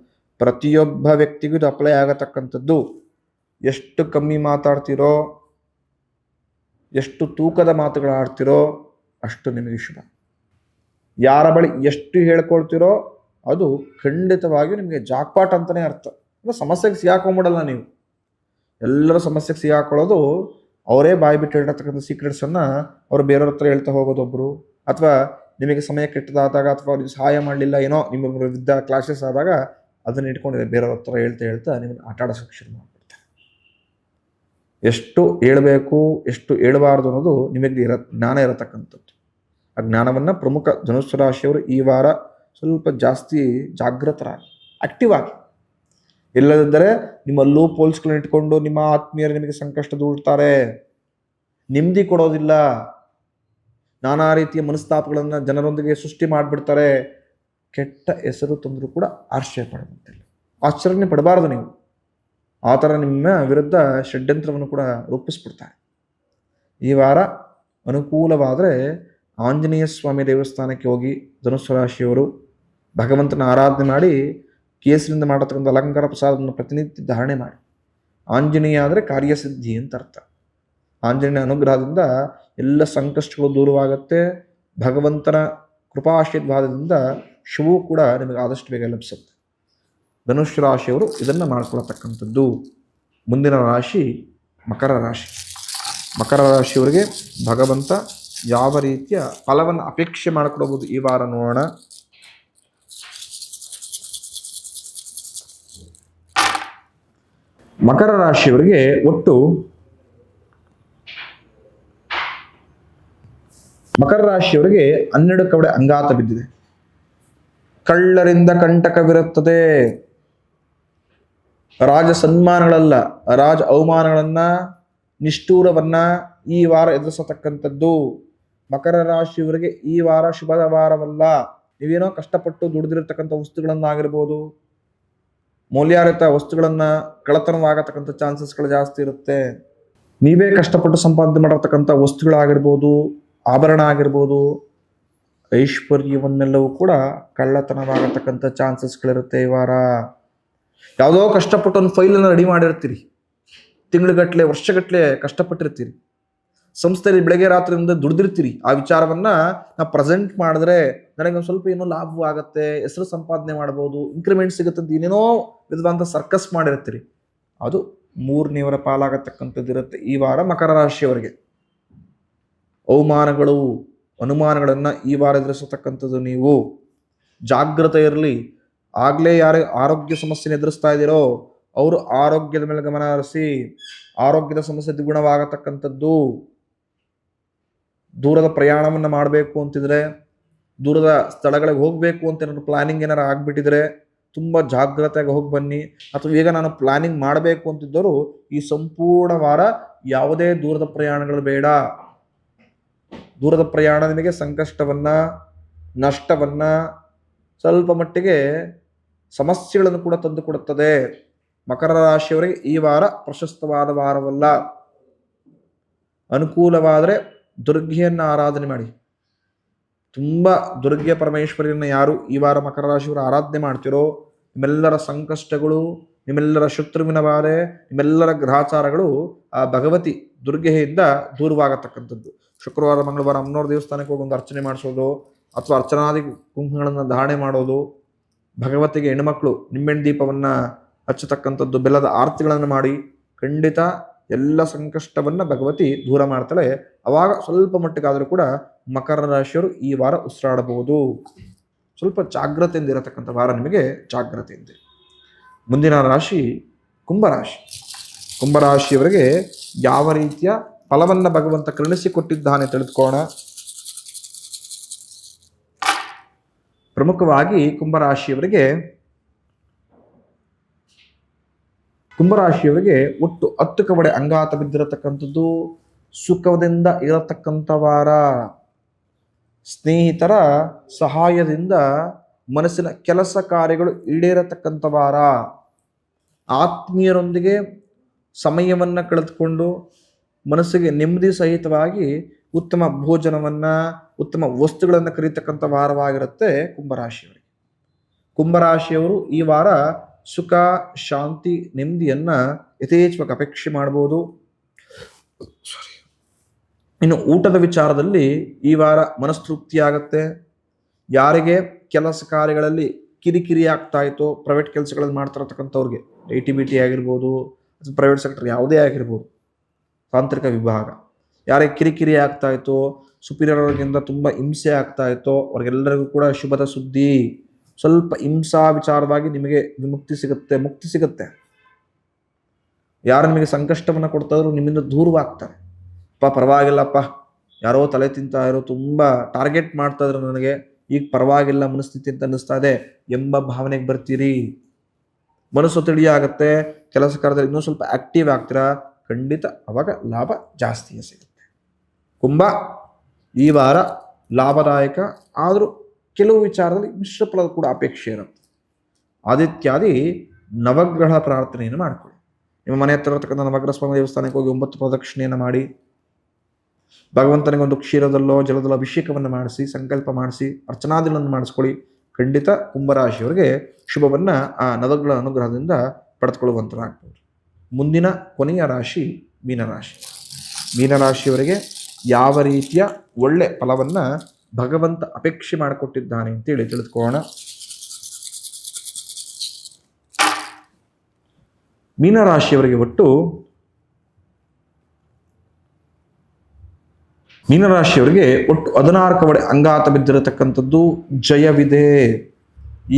ಪ್ರತಿಯೊಬ್ಬ ವ್ಯಕ್ತಿಗೂ ಇದು ಅಪ್ಲೈ ಆಗತಕ್ಕಂಥದ್ದು. ಎಷ್ಟು ಕಮ್ಮಿ ಮಾತಾಡ್ತಿರೋ, ಎಷ್ಟು ತೂಕದ ಮಾತುಗಳಾಡ್ತಿರೋ ಅಷ್ಟು ನಿಮಗೆ ಶುಭ. ಯಾರ ಬಳಿ ಎಷ್ಟು ಹೇಳ್ಕೊಳ್ತಿರೋ ಅದು ಖಂಡಿತವಾಗಿಯೂ ನಿಮಗೆ ಜಾಕ್ಪಾಟ್ ಅಂತಲೇ ಅರ್ಥ. ಸಮಸ್ಯೆಗೆ ಸಿಗಾಕೊಂಬಿಡಲ್ಲ ನೀವು. ಎಲ್ಲರ ಸಮಸ್ಯೆಗೆ ಸಿಗಾಕೊಳ್ಳೋದು ಅವರೇ ಬಾಯಿ ಬಿಟ್ಟು ಹೇಳಿರ್ತಕ್ಕಂಥ ಸೀಕ್ರೆಟ್ಸನ್ನು ಅವರು ಬೇರೆಯವ್ರ ಹತ್ರ ಹೇಳ್ತಾ ಹೋಗೋದೊಬ್ಬರು, ಅಥವಾ ನಿಮಗೆ ಸಮಯ ಕೆಟ್ಟದಾದಾಗ, ಅಥವಾ ಅವ್ರಿಗೆ ಸಹಾಯ ಮಾಡಲಿಲ್ಲ, ಏನೋ ನಿಮ್ಮ ವಿರುದ್ಧ ಕ್ಲಾಶಸ್ ಆದಾಗ ಅದನ್ನು ಇಟ್ಕೊಂಡಿದೆ ಬೇರೆಯವ್ರ ಹತ್ರ ಹೇಳ್ತಾ ನಿಮ್ಮನ್ನು ಆಟ ಆಡೋಕ್ಕೆ ಶುರು ಮಾಡಿಬಿಡ್ತಾರೆ. ಎಷ್ಟು ಹೇಳಬೇಕು, ಎಷ್ಟು ಹೇಳಬಾರ್ದು ಅನ್ನೋದು ನಿಮಗೆ ಜ್ಞಾನ ಇರತಕ್ಕಂಥದ್ದು. ಆ ಜ್ಞಾನವನ್ನು ಪ್ರಮುಖ ಧನುಸ್ಸು ರಾಶಿಯವರು ಈ ವಾರ ಸ್ವಲ್ಪ ಜಾಸ್ತಿ ಜಾಗೃತರಾಗಿ, ಆಕ್ಟಿವ್ ಆಗಿ. ಇಲ್ಲದಿದ್ದರೆ ನಿಮ್ಮ ಲೂಪ್ ಹೋಲ್ಸ್ಗಳನ್ನ ಇಟ್ಕೊಂಡು ನಿಮ್ಮ ಆತ್ಮೀಯರು ನಿಮಗೆ ಸಂಕಷ್ಟ ದೂಡ್ತಾರೆ, ನೆಮ್ಮದಿ ಕೊಡೋದಿಲ್ಲ, ನಾನಾ ರೀತಿಯ ಮನಸ್ತಾಪಗಳನ್ನು ಜನರೊಂದಿಗೆ ಸೃಷ್ಟಿ ಮಾಡಿಬಿಡ್ತಾರೆ. ಕೆಟ್ಟ ಹೆಸರು ತಂದರೂ ಕೂಡ ಆಶ್ಚರ್ಯ ಪಡುವಂತಿಲ್ಲ, ಆಶ್ಚರ್ಯನೇ ಪಡಬಾರದು ನೀವು. ಆ ಥರ ನಿಮ್ಮ ವಿರುದ್ಧ ಷಡ್ಯಂತ್ರವನ್ನು ಕೂಡ ರೂಪಿಸ್ಬಿಡ್ತಾರೆ. ಈ ವಾರ ಅನುಕೂಲವಾದರೆ ಆಂಜನೇಯ ಸ್ವಾಮಿ ದೇವಸ್ಥಾನಕ್ಕೆ ಹೋಗಿ ಧನುಸ್ಸು ರಾಶಿಯವರು ಭಗವಂತನ ಆರಾಧನೆ ಮಾಡಿ ಕೇಸರಿಂದ ಮಾಡತಕ್ಕಂಥ ಅಲಂಕಾರ ಪ್ರಸಾದವನ್ನು ಪ್ರತಿನಿತ್ಯ ಧಾರಣೆ ಮಾಡಿ. ಆಂಜನೇಯ ಅಂದರೆ ಕಾರ್ಯಸಿದ್ಧಿ ಅಂತ ಅರ್ಥ. ಆಂಜನೇಯ ಅನುಗ್ರಹದಿಂದ ಎಲ್ಲ ಸಂಕಷ್ಟಗಳು ದೂರವಾಗುತ್ತೆ. ಭಗವಂತನ ಕೃಪಾಶೀರ್ವಾದದಿಂದ ಶಿವವು ಕೂಡ ನಿಮಗೆ ಆದಷ್ಟು ಬೇಗ ಲಭಿಸುತ್ತೆ. ಧನುಸ್ಸು ರಾಶಿಯವರು ಇದನ್ನು ಮಾಡ್ಕೊಳ್ತಕ್ಕಂಥದ್ದು. ಮುಂದಿನ ರಾಶಿ ಮಕರ ರಾಶಿ. ಮಕರ ರಾಶಿಯವರಿಗೆ ಭಗವಂತ ಯಾವ ರೀತಿಯ ಫಲವನ್ನು ಅಪೇಕ್ಷೆ ಮಾಡಿಕೊಡಬಹುದು ಈ ವಾರ ನೋಡೋಣ. ಮಕರ ರಾಶಿಯವರಿಗೆ ಒಟ್ಟು ಮಕರ ರಾಶಿಯವರಿಗೆ 12 ಕಡೆ ಅಂಗಾತ ಬಿದ್ದಿದೆ. ಕಳ್ಳರಿಂದ ಕಂಟಕವಿರುತ್ತದೆ. ರಾಜ ಸನ್ಮಾನಗಳಲ್ಲ, ರಾಜ ಅವಮಾನಗಳನ್ನ, ನಿಷ್ಠೂರವನ್ನ ಈ ವಾರ ಎದುರಿಸತಕ್ಕಂಥದ್ದು. ಮಕರ ರಾಶಿಯವರಿಗೆ ಈ ವಾರ ಶುಭದ ವಾರವಲ್ಲ. ನೀವೇನೋ ಕಷ್ಟಪಟ್ಟು ದುಡಿದಿರತಕ್ಕಂಥ ವಸ್ತುಗಳನ್ನಾಗಿರ್ಬೋದು, ಮೌಲ್ಯಾರಿತ ವಸ್ತುಗಳನ್ನ ಕಳ್ಳತನವಾಗತಕ್ಕಂಥ ಚಾನ್ಸಸ್ಗಳು ಜಾಸ್ತಿ ಇರುತ್ತೆ. ನೀವೇ ಕಷ್ಟಪಟ್ಟು ಸಂಪಾದನೆ ಮಾಡಿರ್ತಕ್ಕಂಥ ವಸ್ತುಗಳಾಗಿರ್ಬೋದು, ಆಭರಣ ಆಗಿರ್ಬೋದು, ಐಶ್ವರ್ಯವನ್ನೆಲ್ಲವೂ ಕೂಡ ಕಳ್ಳತನವಾಗತಕ್ಕಂಥ ಚಾನ್ಸಸ್ಗಳಿರುತ್ತೆ ಈ ವಾರ. ಯಾವುದೋ ಕಷ್ಟಪಟ್ಟು ಒಂದು ಫೈಲನ್ನು ರೆಡಿ ಮಾಡಿರ್ತೀರಿ, ತಿಂಗಳುಗಟ್ಟಲೆ ವರ್ಷಗಟ್ಟಲೆ ಕಷ್ಟಪಟ್ಟಿರ್ತೀರಿ, ಸಂಸ್ಥೆಯಲ್ಲಿ ಬೆಳಗ್ಗೆ ರಾತ್ರಿಯಿಂದ ದುಡಿದಿರ್ತೀರಿ. ಆ ವಿಚಾರವನ್ನ ನಾವು ಪ್ರೆಸೆಂಟ್ ಮಾಡಿದ್ರೆ ನನಗೆ ಒಂದು ಸ್ವಲ್ಪ ಏನೋ ಲಾಭವಾಗತ್ತೆ, ಹೆಸರು ಸಂಪಾದನೆ ಮಾಡ್ಬೋದು, ಇನ್ಕ್ರಿಮೆಂಟ್ ಸಿಗುತ್ತೆ ಅಂತ ಏನೇನೋ ವಿಧವಾದ ಸರ್ಕಸ್ ಮಾಡಿರ್ತೀರಿ. ಅದು 3ನೇವರ ಪಾಲಾಗತಕ್ಕಂಥದ್ದು ಇರುತ್ತೆ ಈ ವಾರ ಮಕರ ರಾಶಿಯವರಿಗೆ. ಅವಮಾನಗಳು, ಅನುಮಾನಗಳನ್ನು ಈ ವಾರ ಎದುರಿಸತಕ್ಕಂಥದ್ದು. ನೀವು ಜಾಗೃತೆ ಇರಲಿ. ಆಗಲೇ ಯಾರು ಆರೋಗ್ಯ ಸಮಸ್ಯೆ ಎದುರಿಸ್ತಾ ಇದ್ದೀರೋ ಅವರು ಆರೋಗ್ಯದ ಮೇಲೆ ಗಮನ ಹರಿಸಿ. ಆರೋಗ್ಯದ ಸಮಸ್ಯೆ ದ್ವಿಗುಣವಾಗತಕ್ಕಂಥದ್ದು. ದೂರದ ಪ್ರಯಾಣವನ್ನು ಮಾಡಬೇಕು ಅಂತಿದ್ರೆ, ದೂರದ ಸ್ಥಳಗಳಿಗೆ ಹೋಗಬೇಕು ಅಂತ ಏನಾದ್ರು ಪ್ಲಾನಿಂಗ್ ಏನಾರು ಆಗ್ಬಿಟ್ಟಿದ್ರೆ ತುಂಬ ಜಾಗ್ರತೆಯಾಗಿ ಹೋಗಿ ಬನ್ನಿ. ಅಥವಾ ಈಗ ನಾನು ಪ್ಲಾನಿಂಗ್ ಮಾಡಬೇಕು ಅಂತಿದ್ದರು ಈ ಸಂಪೂರ್ಣ ವಾರ ಯಾವುದೇ ದೂರದ ಪ್ರಯಾಣಗಳು ಬೇಡ. ದೂರದ ಪ್ರಯಾಣ ನಿಮಗೆ ಸಂಕಷ್ಟವನ್ನ, ನಷ್ಟವನ್ನ, ಸ್ವಲ್ಪ ಮಟ್ಟಿಗೆ ಸಮಸ್ಯೆಗಳನ್ನು ಕೂಡ ತಂದು ಕೊಡುತ್ತದೆ. ಮಕರ ರಾಶಿಯವರಿಗೆ ಈ ವಾರ ಪ್ರಶಸ್ತವಾದ ವಾರವಲ್ಲ. ಅನುಕೂಲವಾದರೆ ದುರ್ಗೆಯನ್ನು ಆರಾಧನೆ ಮಾಡಿ. ತುಂಬ ದುರ್ಗೆ ಪರಮೇಶ್ವರಿಯನ್ನು ಯಾರು ಈ ವಾರ ಮಕರ ರಾಶಿಯವರು ಆರಾಧನೆ ಮಾಡ್ತಿರೋ ನಿಮ್ಮೆಲ್ಲರ ಸಂಕಷ್ಟಗಳು, ನಿಮ್ಮೆಲ್ಲರ ಶತ್ರುವಿನ ಬಾಧೆ, ನಿಮ್ಮೆಲ್ಲರ ಗ್ರಹಾಚಾರಗಳು ಆ ಭಗವತಿ ದುರ್ಗೆಯಿಂದ ದೂರವಾಗತಕ್ಕಂಥದ್ದು. ಶುಕ್ರವಾರ, ಮಂಗಳವಾರ ಅಮ್ಮನವ್ರ ದೇವಸ್ಥಾನಕ್ಕೆ ಹೋಗಿ ಒಂದು ಅರ್ಚನೆ ಮಾಡಿಸೋದು, ಅಥವಾ ಅರ್ಚನಾದಿ ಕುಂಕುಮಗಳನ್ನು ಧಾರಣೆ ಮಾಡೋದು, ಭಗವತಿಗೆ ಹೆಣ್ಮಕ್ಳು ನಿಂಬೆಣ್ಣೆ ದೀಪವನ್ನು ಹಚ್ಚತಕ್ಕಂಥದ್ದು, ಬೆಲ್ಲದ ಆರತಿಗಳನ್ನು ಮಾಡಿ ಖಂಡಿತ ಎಲ್ಲ ಸಂಕಷ್ಟವನ್ನು ಭಗವತಿ ದೂರ ಮಾಡ್ತಾಳೆ. ಅವಾಗ ಸ್ವಲ್ಪ ಮಟ್ಟಿಗಾದರೂ ಕೂಡ ಮಕರ ರಾಶಿಯವರು ಈ ವಾರ ಉಸಿರಾಡಬಹುದು. ಸ್ವಲ್ಪ ಜಾಗ್ರತೆಯಿಂದ ಇರತಕ್ಕಂಥ ವಾರ ನಿಮಗೆ ಜಾಗ್ರತೆಯಿಂದ. ಮುಂದಿನ ರಾಶಿ ಕುಂಭರಾಶಿ. ಕುಂಭರಾಶಿಯವರಿಗೆ ಯಾವ ರೀತಿಯ ಫಲವನ್ನು ಭಗವಂತ ಕರುಣಿಸಿಕೊಟ್ಟಿದ್ದಾನೆ ತಿಳಿದುಕೋಣ. ಪ್ರಮುಖವಾಗಿ ಕುಂಭರಾಶಿಯವರಿಗೆ ಒಟ್ಟು 10 ಕಡೆ ಅಂಗಾತ ಬಿದ್ದಿರತಕ್ಕಂಥದ್ದು. ಸುಖದಿಂದ ಇರತಕ್ಕಂಥ ವಾರ. ಸ್ನೇಹಿತರ ಸಹಾಯದಿಂದ ಮನಸ್ಸಿನ ಕೆಲಸ ಕಾರ್ಯಗಳು ಈಡೇರತಕ್ಕಂಥ ವಾರ. ಆತ್ಮೀಯರೊಂದಿಗೆ ಸಮಯವನ್ನು ಕಳೆದುಕೊಂಡು ಮನಸ್ಸಿಗೆ ನೆಮ್ಮದಿ ಸಹಿತವಾಗಿ ಉತ್ತಮ ಭೋಜನವನ್ನು, ಉತ್ತಮ ವಸ್ತುಗಳನ್ನು ಕರೀತಕ್ಕಂಥ ವಾರವಾಗಿರುತ್ತೆ ಕುಂಭರಾಶಿಯವರಿಗೆ. ಕುಂಭರಾಶಿಯವರು ಈ ವಾರ ಸುಖ, ಶಾಂತಿ, ನೆಮ್ಮದಿಯನ್ನು ಯಥೇಚ್ಛವಾಗಿ ಅಪೇಕ್ಷೆ ಮಾಡ್ಬೋದು. ಇನ್ನು ಊಟದ ವಿಚಾರದಲ್ಲಿ ಈ ವಾರ ಮನಸ್ತೃಪ್ತಿಯಾಗತ್ತೆ. ಯಾರಿಗೆ ಕೆಲಸ ಕಾರ್ಯಗಳಲ್ಲಿ ಕಿರಿಕಿರಿ ಆಗ್ತಾ ಇತ್ತೋ, ಪ್ರೈವೇಟ್ ಕೆಲಸಗಳನ್ನು ಮಾಡ್ತಿರತಕ್ಕಂಥವ್ರಿಗೆ, ITBT ಆಗಿರ್ಬೋದು ಅಥವಾ ಪ್ರೈವೇಟ್ ಸೆಕ್ಟರ್ ಯಾವುದೇ ಆಗಿರ್ಬೋದು, ತಾಂತ್ರಿಕ ವಿಭಾಗ, ಯಾರಿಗೆ ಕಿರಿಕಿರಿ ಆಗ್ತಾ ಇತ್ತೋ, ಸುಪೀರಿಯರ್ಗಿಂತ ತುಂಬ ಹಿಂಸೆ ಆಗ್ತಾ ಇತ್ತೋ ಅವ್ರಿಗೆಲ್ಲರಿಗೂ ಕೂಡ ಶುಭದ ಸುದ್ದಿ. ಸ್ವಲ್ಪ ಹಿಂಸಾ ವಿಚಾರವಾಗಿ ನಿಮಗೆ ವಿಮುಕ್ತಿ ಸಿಗುತ್ತೆ, ಮುಕ್ತಿ ಸಿಗುತ್ತೆ. ಯಾರು ನಿಮಗೆ ಸಂಕಷ್ಟವನ್ನು ಕೊಡ್ತಾ ಇದ್ರು ನಿಮ್ಮಿಂದ ದೂರವಾಗ್ತಾರೆ. ಪರವಾಗಿಲ್ಲಪ್ಪ, ಯಾರೋ ತಲೆ ತಿಂತಾ ಇರೋ, ತುಂಬ ಟಾರ್ಗೆಟ್ ಮಾಡ್ತಾ ಇದ್ರು ನನಗೆ, ಈಗ ಪರವಾಗಿಲ್ಲ ಮನಸ್ಥಿತಿ ಅಂತ ಅನ್ನಿಸ್ತಾ ಇದೆ ಎಂಬ ಭಾವನೆಗೆ ಬರ್ತೀರಿ. ಮನಸ್ಸು ತಿಳಿಯಾಗುತ್ತೆ. ಕೆಲಸ ಕಾರ್ಯದಲ್ಲಿ ಇನ್ನೂ ಸ್ವಲ್ಪ ಆಕ್ಟಿವ್ ಆಗ್ತೀರಾ. ಖಂಡಿತ ಅವಾಗ ಲಾಭ ಜಾಸ್ತಿಯೇ ಸಿಗುತ್ತೆ. ಕುಂಭ ಈ ವಾರ ಲಾಭದಾಯಕ, ಆದರೂ ಕೆಲವು ವಿಚಾರದಲ್ಲಿ ಮಿಶ್ರ ಫಲದ ಕೂಡ ಅಪೇಕ್ಷೆ ಇರುತ್ತೆ. ಆದಿತ್ಯಾದಿ ನವಗ್ರಹ ಪ್ರಾರ್ಥನೆಯನ್ನು ಮಾಡಿಕೊಳ್ಳಿ. ನಿಮ್ಮ ಮನೆ ಹತ್ರ ಇರತಕ್ಕಂಥ ನವಗ್ರಹ ಸ್ವಾಮಿ ದೇವಸ್ಥಾನಕ್ಕೆ ಹೋಗಿ 9 ಪ್ರದಕ್ಷಿಣೆಯನ್ನು ಮಾಡಿ ಭಗವಂತನಿಗೆ ಒಂದು ಕ್ಷೀರದಲ್ಲೋ ಜಲದಲ್ಲೋ ಅಭಿಷೇಕವನ್ನು ಮಾಡಿಸಿ, ಸಂಕಲ್ಪ ಮಾಡಿಸಿ, ಅರ್ಚನಾದಿಗಳನ್ನು ಮಾಡಿಸ್ಕೊಳ್ಳಿ. ಖಂಡಿತ ಕುಂಭರಾಶಿಯವರಿಗೆ ಶುಭವನ್ನು ಆ ನವಗ್ರಹ ಅನುಗ್ರಹದಿಂದ ಪಡೆದುಕೊಳ್ಳುವಂಥದ್ದಾಗ್ಬೋದು. ಮುಂದಿನ ಕೊನೆಯ ರಾಶಿ ಮೀನರಾಶಿ. ಮೀನರಾಶಿಯವರಿಗೆ ಯಾವ ರೀತಿಯ ಒಳ್ಳೆ ಫಲವನ್ನು ಭಗವಂತ ಅಪೇಕ್ಷೆ ಮಾಡಿಕೊಟ್ಟಿದ್ದಾನೆ ಅಂತೇಳಿ ತಿಳಿದುಕೊಳ್ಳೋಣ. ಮೀನರಾಶಿಯವರಿಗೆ ಒಟ್ಟು ಮೀನರಾಶಿಯವರಿಗೆ ಒಟ್ಟು 16 ಕಡೆ ಅಂಗಾತ ಬಿದ್ದಿರತಕ್ಕಂಥದ್ದು ಜಯವಿದೆ.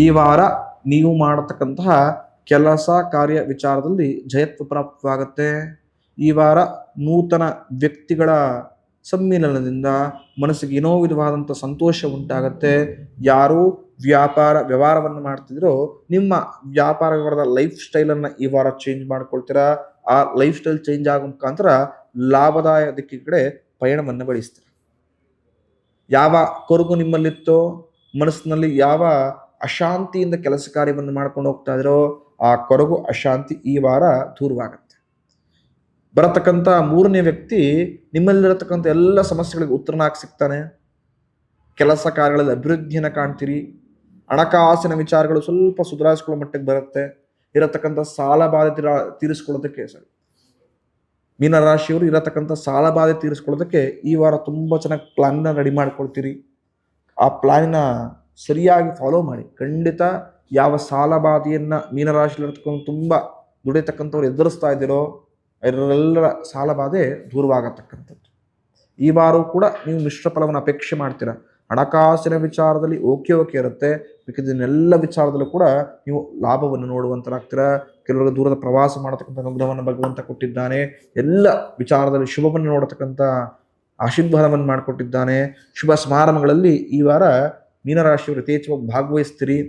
ಈ ವಾರ ನೀವು ಮಾಡತಕ್ಕಂತಹ ಕೆಲಸ ಕಾರ್ಯ ವಿಚಾರದಲ್ಲಿ ಜಯತ್ವ ಪ್ರಾಪ್ತವಾಗುತ್ತೆ. ಈ ವಾರ ನೂತನ ವ್ಯಕ್ತಿಗಳ ಸಮ್ಮಿಲನದಿಂದ ಮನಸ್ಸಿಗೆ ಏನೋ ವಿಧವಾದಂಥ ಸಂತೋಷ ಉಂಟಾಗತ್ತೆ. ಯಾರು ವ್ಯವಹಾರವನ್ನು ಮಾಡ್ತಿದ್ರೋ ನಿಮ್ಮ ವ್ಯಾಪಾರ ವ್ಯವಹಾರದ ಲೈಫ್ ಸ್ಟೈಲನ್ನು ಈ ವಾರ ಚೇಂಜ್ ಮಾಡ್ಕೊಳ್ತೀರಾ. ಆ ಲೈಫ್ ಸ್ಟೈಲ್ ಚೇಂಜ್ ಆಗೋ ಮುಖಾಂತರ ಲಾಭದಾಯ ದಿಕ್ಕಿನ ಕಡೆ ಪಯಣವನ್ನು ಬೆಳೆಸ್ತೀರ. ಯಾವ ಕೊರಗು ನಿಮ್ಮಲ್ಲಿತ್ತೋ, ಮನಸ್ಸಿನಲ್ಲಿ ಯಾವ ಅಶಾಂತಿಯಿಂದ ಕೆಲಸ ಕಾರ್ಯವನ್ನು ಮಾಡ್ಕೊಂಡು ಹೋಗ್ತಾ ಇದ್ರೋ ಆ ಕೊರಗು ಅಶಾಂತಿ ಈ ವಾರ ದೂರವಾಗುತ್ತೆ. ಬರತಕ್ಕಂಥ 3ನೇ ವ್ಯಕ್ತಿ ನಿಮ್ಮಲ್ಲಿರತಕ್ಕಂಥ ಎಲ್ಲ ಸಮಸ್ಯೆಗಳಿಗೆ ಉತ್ತರನಾಗಿ ಸಿಗ್ತಾನೆ. ಕೆಲಸ ಕಾರ್ಯಗಳಲ್ಲಿ ಅಭಿವೃದ್ಧಿಯನ್ನು ಕಾಣ್ತೀರಿ. ಹಣಕಾಸಿನ ವಿಚಾರಗಳು ಸ್ವಲ್ಪ ಸುಧಾರಿಸ್ಕೊಳ್ಳೋ ಮಟ್ಟಿಗೆ ಬರುತ್ತೆ. ಇರತಕ್ಕಂಥ ಸಾಲ ಬಾಧೆ ತೀರಿಸ್ಕೊಳ್ಳೋದಕ್ಕೆ ಮೀನರಾಶಿಯವರು ಇರತಕ್ಕಂಥ ಸಾಲ ಬಾಧೆ ತೀರಿಸ್ಕೊಳ್ಳೋದಕ್ಕೆ ಈ ವಾರ ತುಂಬ ಚೆನ್ನಾಗಿ ಪ್ಲಾನ್ನ ರೆಡಿ ಮಾಡ್ಕೊಳ್ತೀರಿ. ಆ ಪ್ಲಾನಿನ ಸರಿಯಾಗಿ ಫಾಲೋ ಮಾಡಿ. ಖಂಡಿತ ಯಾವ ಸಾಲ ಬಾಧೆಯನ್ನು ಮೀನರಾಶಿಯಲ್ಲಿರ್ತಕ್ಕಂಥ ತುಂಬ ದುಡಿಯತಕ್ಕಂಥವ್ರು ಎದುರಿಸ್ತಾ ಇದ್ದೀರೋ ಅವರೆಲ್ಲರ ಸಾಲ ಬಾಧೆ ದೂರವಾಗತಕ್ಕಂಥದ್ದು. ಈ ವಾರವೂ ಕೂಡ ನೀವು ಮಿಶ್ರ ಫಲವನ್ನು ಅಪೇಕ್ಷೆ ಮಾಡ್ತೀರಾ. ಹಣಕಾಸಿನ ವಿಚಾರದಲ್ಲಿ ಓಕೆ ಇರುತ್ತೆ. ಇದನ್ನೆಲ್ಲ ವಿಚಾರದಲ್ಲೂ ಕೂಡ ನೀವು ಲಾಭವನ್ನು ನೋಡುವಂತರಾಗ್ತೀರಾ. ಕೆಲವರು ದೂರದ ಪ್ರವಾಸ ಮಾಡತಕ್ಕಂಥ ಅನುಗ್ರಹವನ್ನು ಭಗವಂತ ಕೊಟ್ಟಿದ್ದಾನೆ. ಎಲ್ಲ ವಿಚಾರದಲ್ಲಿ ಶುಭವನ್ನು ನೋಡತಕ್ಕಂಥ ಆಶೀರ್ವಾದವನ್ನು ಮಾಡಿಕೊಟ್ಟಿದ್ದಾನೆ. ಶುಭ ಸಮಾರಂಭಗಳಲ್ಲಿ ಈ ವಾರ ಮೀನರಾಶಿಯವರು ಯಥೇಚ್ಛವಾಗಿ ಭಾಗವಹಿಸ್ತೀರಿ.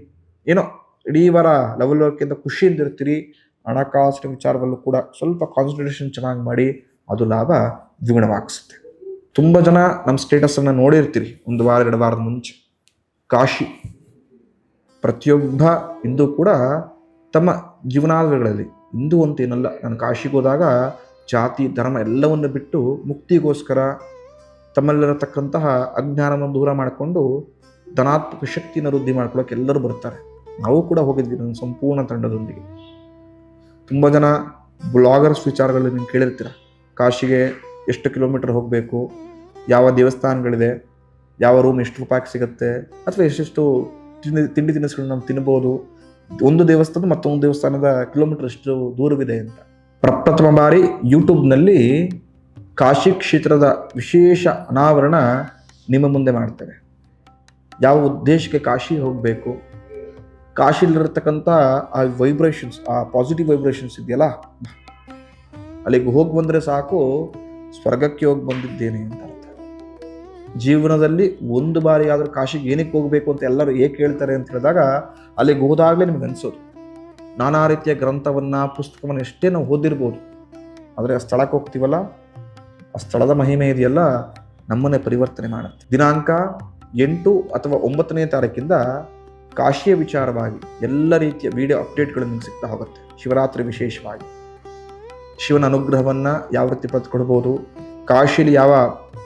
ಏನೋ ಇಡೀ ವಾರ ಲವಲವಿಕೆಯಿಂದ ಖುಷಿಯಿಂದಿರ್ತೀರಿ. ಹಣಕಾಸಿನ ವಿಚಾರದಲ್ಲೂ ಕೂಡ ಸ್ವಲ್ಪ ಕಾನ್ಸಂಟ್ರೇಷನ್ ಚೆನ್ನಾಗಿ ಮಾಡಿ, ಅದು ಲಾಭ ದ್ವಿಗುಣವಾಗಿಸುತ್ತೆ. ತುಂಬ ಜನ ನಮ್ಮ ಸ್ಟೇಟಸನ್ನು ನೋಡಿರ್ತೀರಿ ಒಂದು ವಾರ 2 ವಾರದ ಮುಂಚೆ. ಕಾಶಿ ಪ್ರತಿಯೊಬ್ಬ ಹಿಂದೂ ಕೂಡ ತಮ್ಮ ಜೀವನಾಧಾರಗಳಲ್ಲಿ ಹಿಂದೂ ಅಂತೇನಲ್ಲ, ನಾನು ಕಾಶಿಗೆ ಹೋದಾಗ ಜಾತಿ ಧರ್ಮ ಎಲ್ಲವನ್ನು ಬಿಟ್ಟು ಮುಕ್ತಿಗೋಸ್ಕರ ತಮ್ಮಲ್ಲಿರತಕ್ಕಂತಹ ಅಜ್ಞಾನವನ್ನು ದೂರ ಮಾಡಿಕೊಂಡು ಧನಾತ್ಮಕ ಶಕ್ತಿಯನ್ನು ವೃದ್ಧಿ ಮಾಡ್ಕೊಳ್ಳೋಕೆ ಎಲ್ಲರೂ ಬರ್ತಾರೆ. ನಾವು ಕೂಡ ಹೋಗಿದ್ವಿ ನನ್ನ ಸಂಪೂರ್ಣ ತಂಡದೊಂದಿಗೆ. ತುಂಬ ಜನ ಬ್ಲಾಗರ್ಸ್ ವಿಚಾರಗಳಲ್ಲಿ ನೀವು ಕೇಳಿರ್ತೀರ. ಕಾಶಿಗೆ ಎಷ್ಟು ಕಿಲೋಮೀಟರ್ ಹೋಗಬೇಕು, ಯಾವ ದೇವಸ್ಥಾನಗಳಿದೆ, ಯಾವ ರೂಮ್ ಎಷ್ಟು ರೂಪಾಯಿಗೆ ಸಿಗುತ್ತೆ, ಅಥವಾ ಎಷ್ಟೆಷ್ಟು ತಿಂಡಿ ತಿನಿಸುಗಳು ನಾವು ತಿನ್ಬೋದು, ಒಂದು ದೇವಸ್ಥಾನ ಮತ್ತೊಂದು ದೇವಸ್ಥಾನದ ಕಿಲೋಮೀಟರ್ ಎಷ್ಟು ದೂರವಿದೆ ಅಂತ. ಪ್ರಪ್ರಥಮ ಬಾರಿ ಯೂಟ್ಯೂಬ್ನಲ್ಲಿ ಕಾಶಿ ಕ್ಷೇತ್ರದ ವಿಶೇಷ ಅನಾವರಣ ನಿಮ್ಮ ಮುಂದೆ ಮಾಡ್ತೇವೆ. ಯಾವ ಉದ್ದೇಶಕ್ಕೆ ಕಾಶಿ ಹೋಗಬೇಕು, ಕಾಶಿಲಿರತಕ್ಕಂಥ ಆ ವೈಬ್ರೇಷನ್ಸ್, ಆ ಪಾಸಿಟಿವ್ ವೈಬ್ರೇಷನ್ಸ್ ಇದೆಯಲ್ಲ, ಅಲ್ಲಿಗೆ ಹೋಗಿ ಬಂದರೆ ಸಾಕು ಸ್ವರ್ಗಕ್ಕೆ ಹೋಗಿ ಬಂದಿದ್ದೇನೆ ಅಂತ ಅರ್ಥ. ಜೀವನದಲ್ಲಿ ಒಂದು ಬಾರಿ ಆದರೂ ಕಾಶಿಗೆ ಏನಕ್ಕೆ ಹೋಗಬೇಕು ಅಂತ ಎಲ್ಲರೂ ಏಕೆ ಹೇಳ್ತಾರೆ ಅಂತ ಹೇಳಿದಾಗ ಅಲ್ಲಿಗೆ ಹೋದಾಗಲೇ ನಿಮ್ಗೆ ಅನಿಸೋದು. ನಾನಾ ರೀತಿಯ ಗ್ರಂಥವನ್ನು ಪುಸ್ತಕವನ್ನು ಎಷ್ಟೇ ನಾವು ಓದಿರ್ಬೋದು, ಆದರೆ ಆ ಸ್ಥಳಕ್ಕೆ ಹೋಗ್ತೀವಲ್ಲ, ಆ ಸ್ಥಳದ ಮಹಿಮೆ ಇದೆಯಲ್ಲ ನಮ್ಮನ್ನೇ ಪರಿವರ್ತನೆ ಮಾಡುತ್ತೆ. ದಿನಾಂಕ 8 ಅಥವಾ 9ನೇ ತಾರೀಕಿಂದ ಕಾಶಿಯ ವಿಚಾರವಾಗಿ ಎಲ್ಲ ರೀತಿಯ ವಿಡಿಯೋ ಅಪ್ಡೇಟ್ಗಳು ನಿಮ್ಗೆ ಸಿಗ್ತಾ ಹೋಗುತ್ತೆ. ಶಿವರಾತ್ರಿ ವಿಶೇಷವಾಗಿ ಶಿವನ ಅನುಗ್ರಹವನ್ನು ಯಾವ ರೀತಿ ಪಡೆದುಕೊಳ್ಬೋದು, ಕಾಶಿಯಲ್ಲಿ ಯಾವ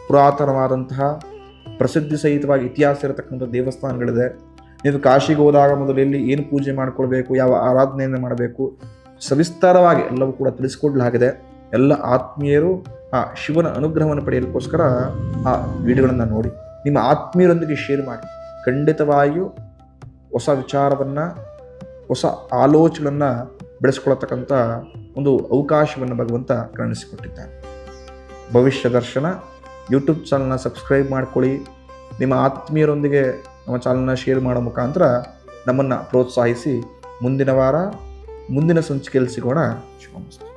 ಪುರಾತನವಾದಂತಹ ಪ್ರಸಿದ್ಧಿ ಸಹಿತವಾಗಿ ಇತಿಹಾಸ ಇರತಕ್ಕಂಥ ದೇವಸ್ಥಾನಗಳಿದೆ, ನೀವು ಕಾಶಿಗೆ ಹೋದಾಗ ಮೊದಲು ಎಲ್ಲಿ ಏನು ಪೂಜೆ ಮಾಡ್ಕೊಳ್ಬೇಕು, ಯಾವ ಆರಾಧನೆಯನ್ನು ಮಾಡಬೇಕು, ಸವಿಸ್ತಾರವಾಗಿ ಎಲ್ಲವೂ ಕೂಡ ತಿಳಿಸ್ಕೊಡ್ಲಾಗಿದೆ. ಎಲ್ಲ ಆತ್ಮೀಯರು ಆ ಶಿವನ ಅನುಗ್ರಹವನ್ನು ಪಡೆಯಲಿಕ್ಕೋಸ್ಕರ ಆ ವಿಡಿಯೋಗಳನ್ನು ನೋಡಿ ನಿಮ್ಮ ಆತ್ಮೀಯರೊಂದಿಗೆ ಶೇರ್ ಮಾಡಿ. ಖಂಡಿತವಾಗಿಯೂ ಹೊಸ ವಿಚಾರವನ್ನು, ಹೊಸ ಆಲೋಚನೆಯನ್ನು ಬೆಳೆಸ್ಕೊಳ್ತಕ್ಕಂಥ ಒಂದು ಅವಕಾಶವನ್ನು ಭಗವಂತ ಕಾಣಿಸಿಕೊಟ್ಟಿದ್ದಾನೆ. ಭವಿಷ್ಯ ದರ್ಶನ ಯೂಟ್ಯೂಬ್ ಚಾನಲ್ನ ಸಬ್ಸ್ಕ್ರೈಬ್ ಮಾಡ್ಕೊಳ್ಳಿ. ನಿಮ್ಮ ಆತ್ಮೀಯರೊಂದಿಗೆ ನಮ್ಮ ಚಾನಲ್ನ ಶೇರ್ ಮಾಡೋ ಮುಖಾಂತರ ನಮ್ಮನ್ನು ಪ್ರೋತ್ಸಾಹಿಸಿ. ಮುಂದಿನ ವಾರ ಮುಂದಿನ ಸಂಚಿಕೆಯಲ್ಲಿ ಸಿಗೋಣ. ಶುಭಮಸ್ತು.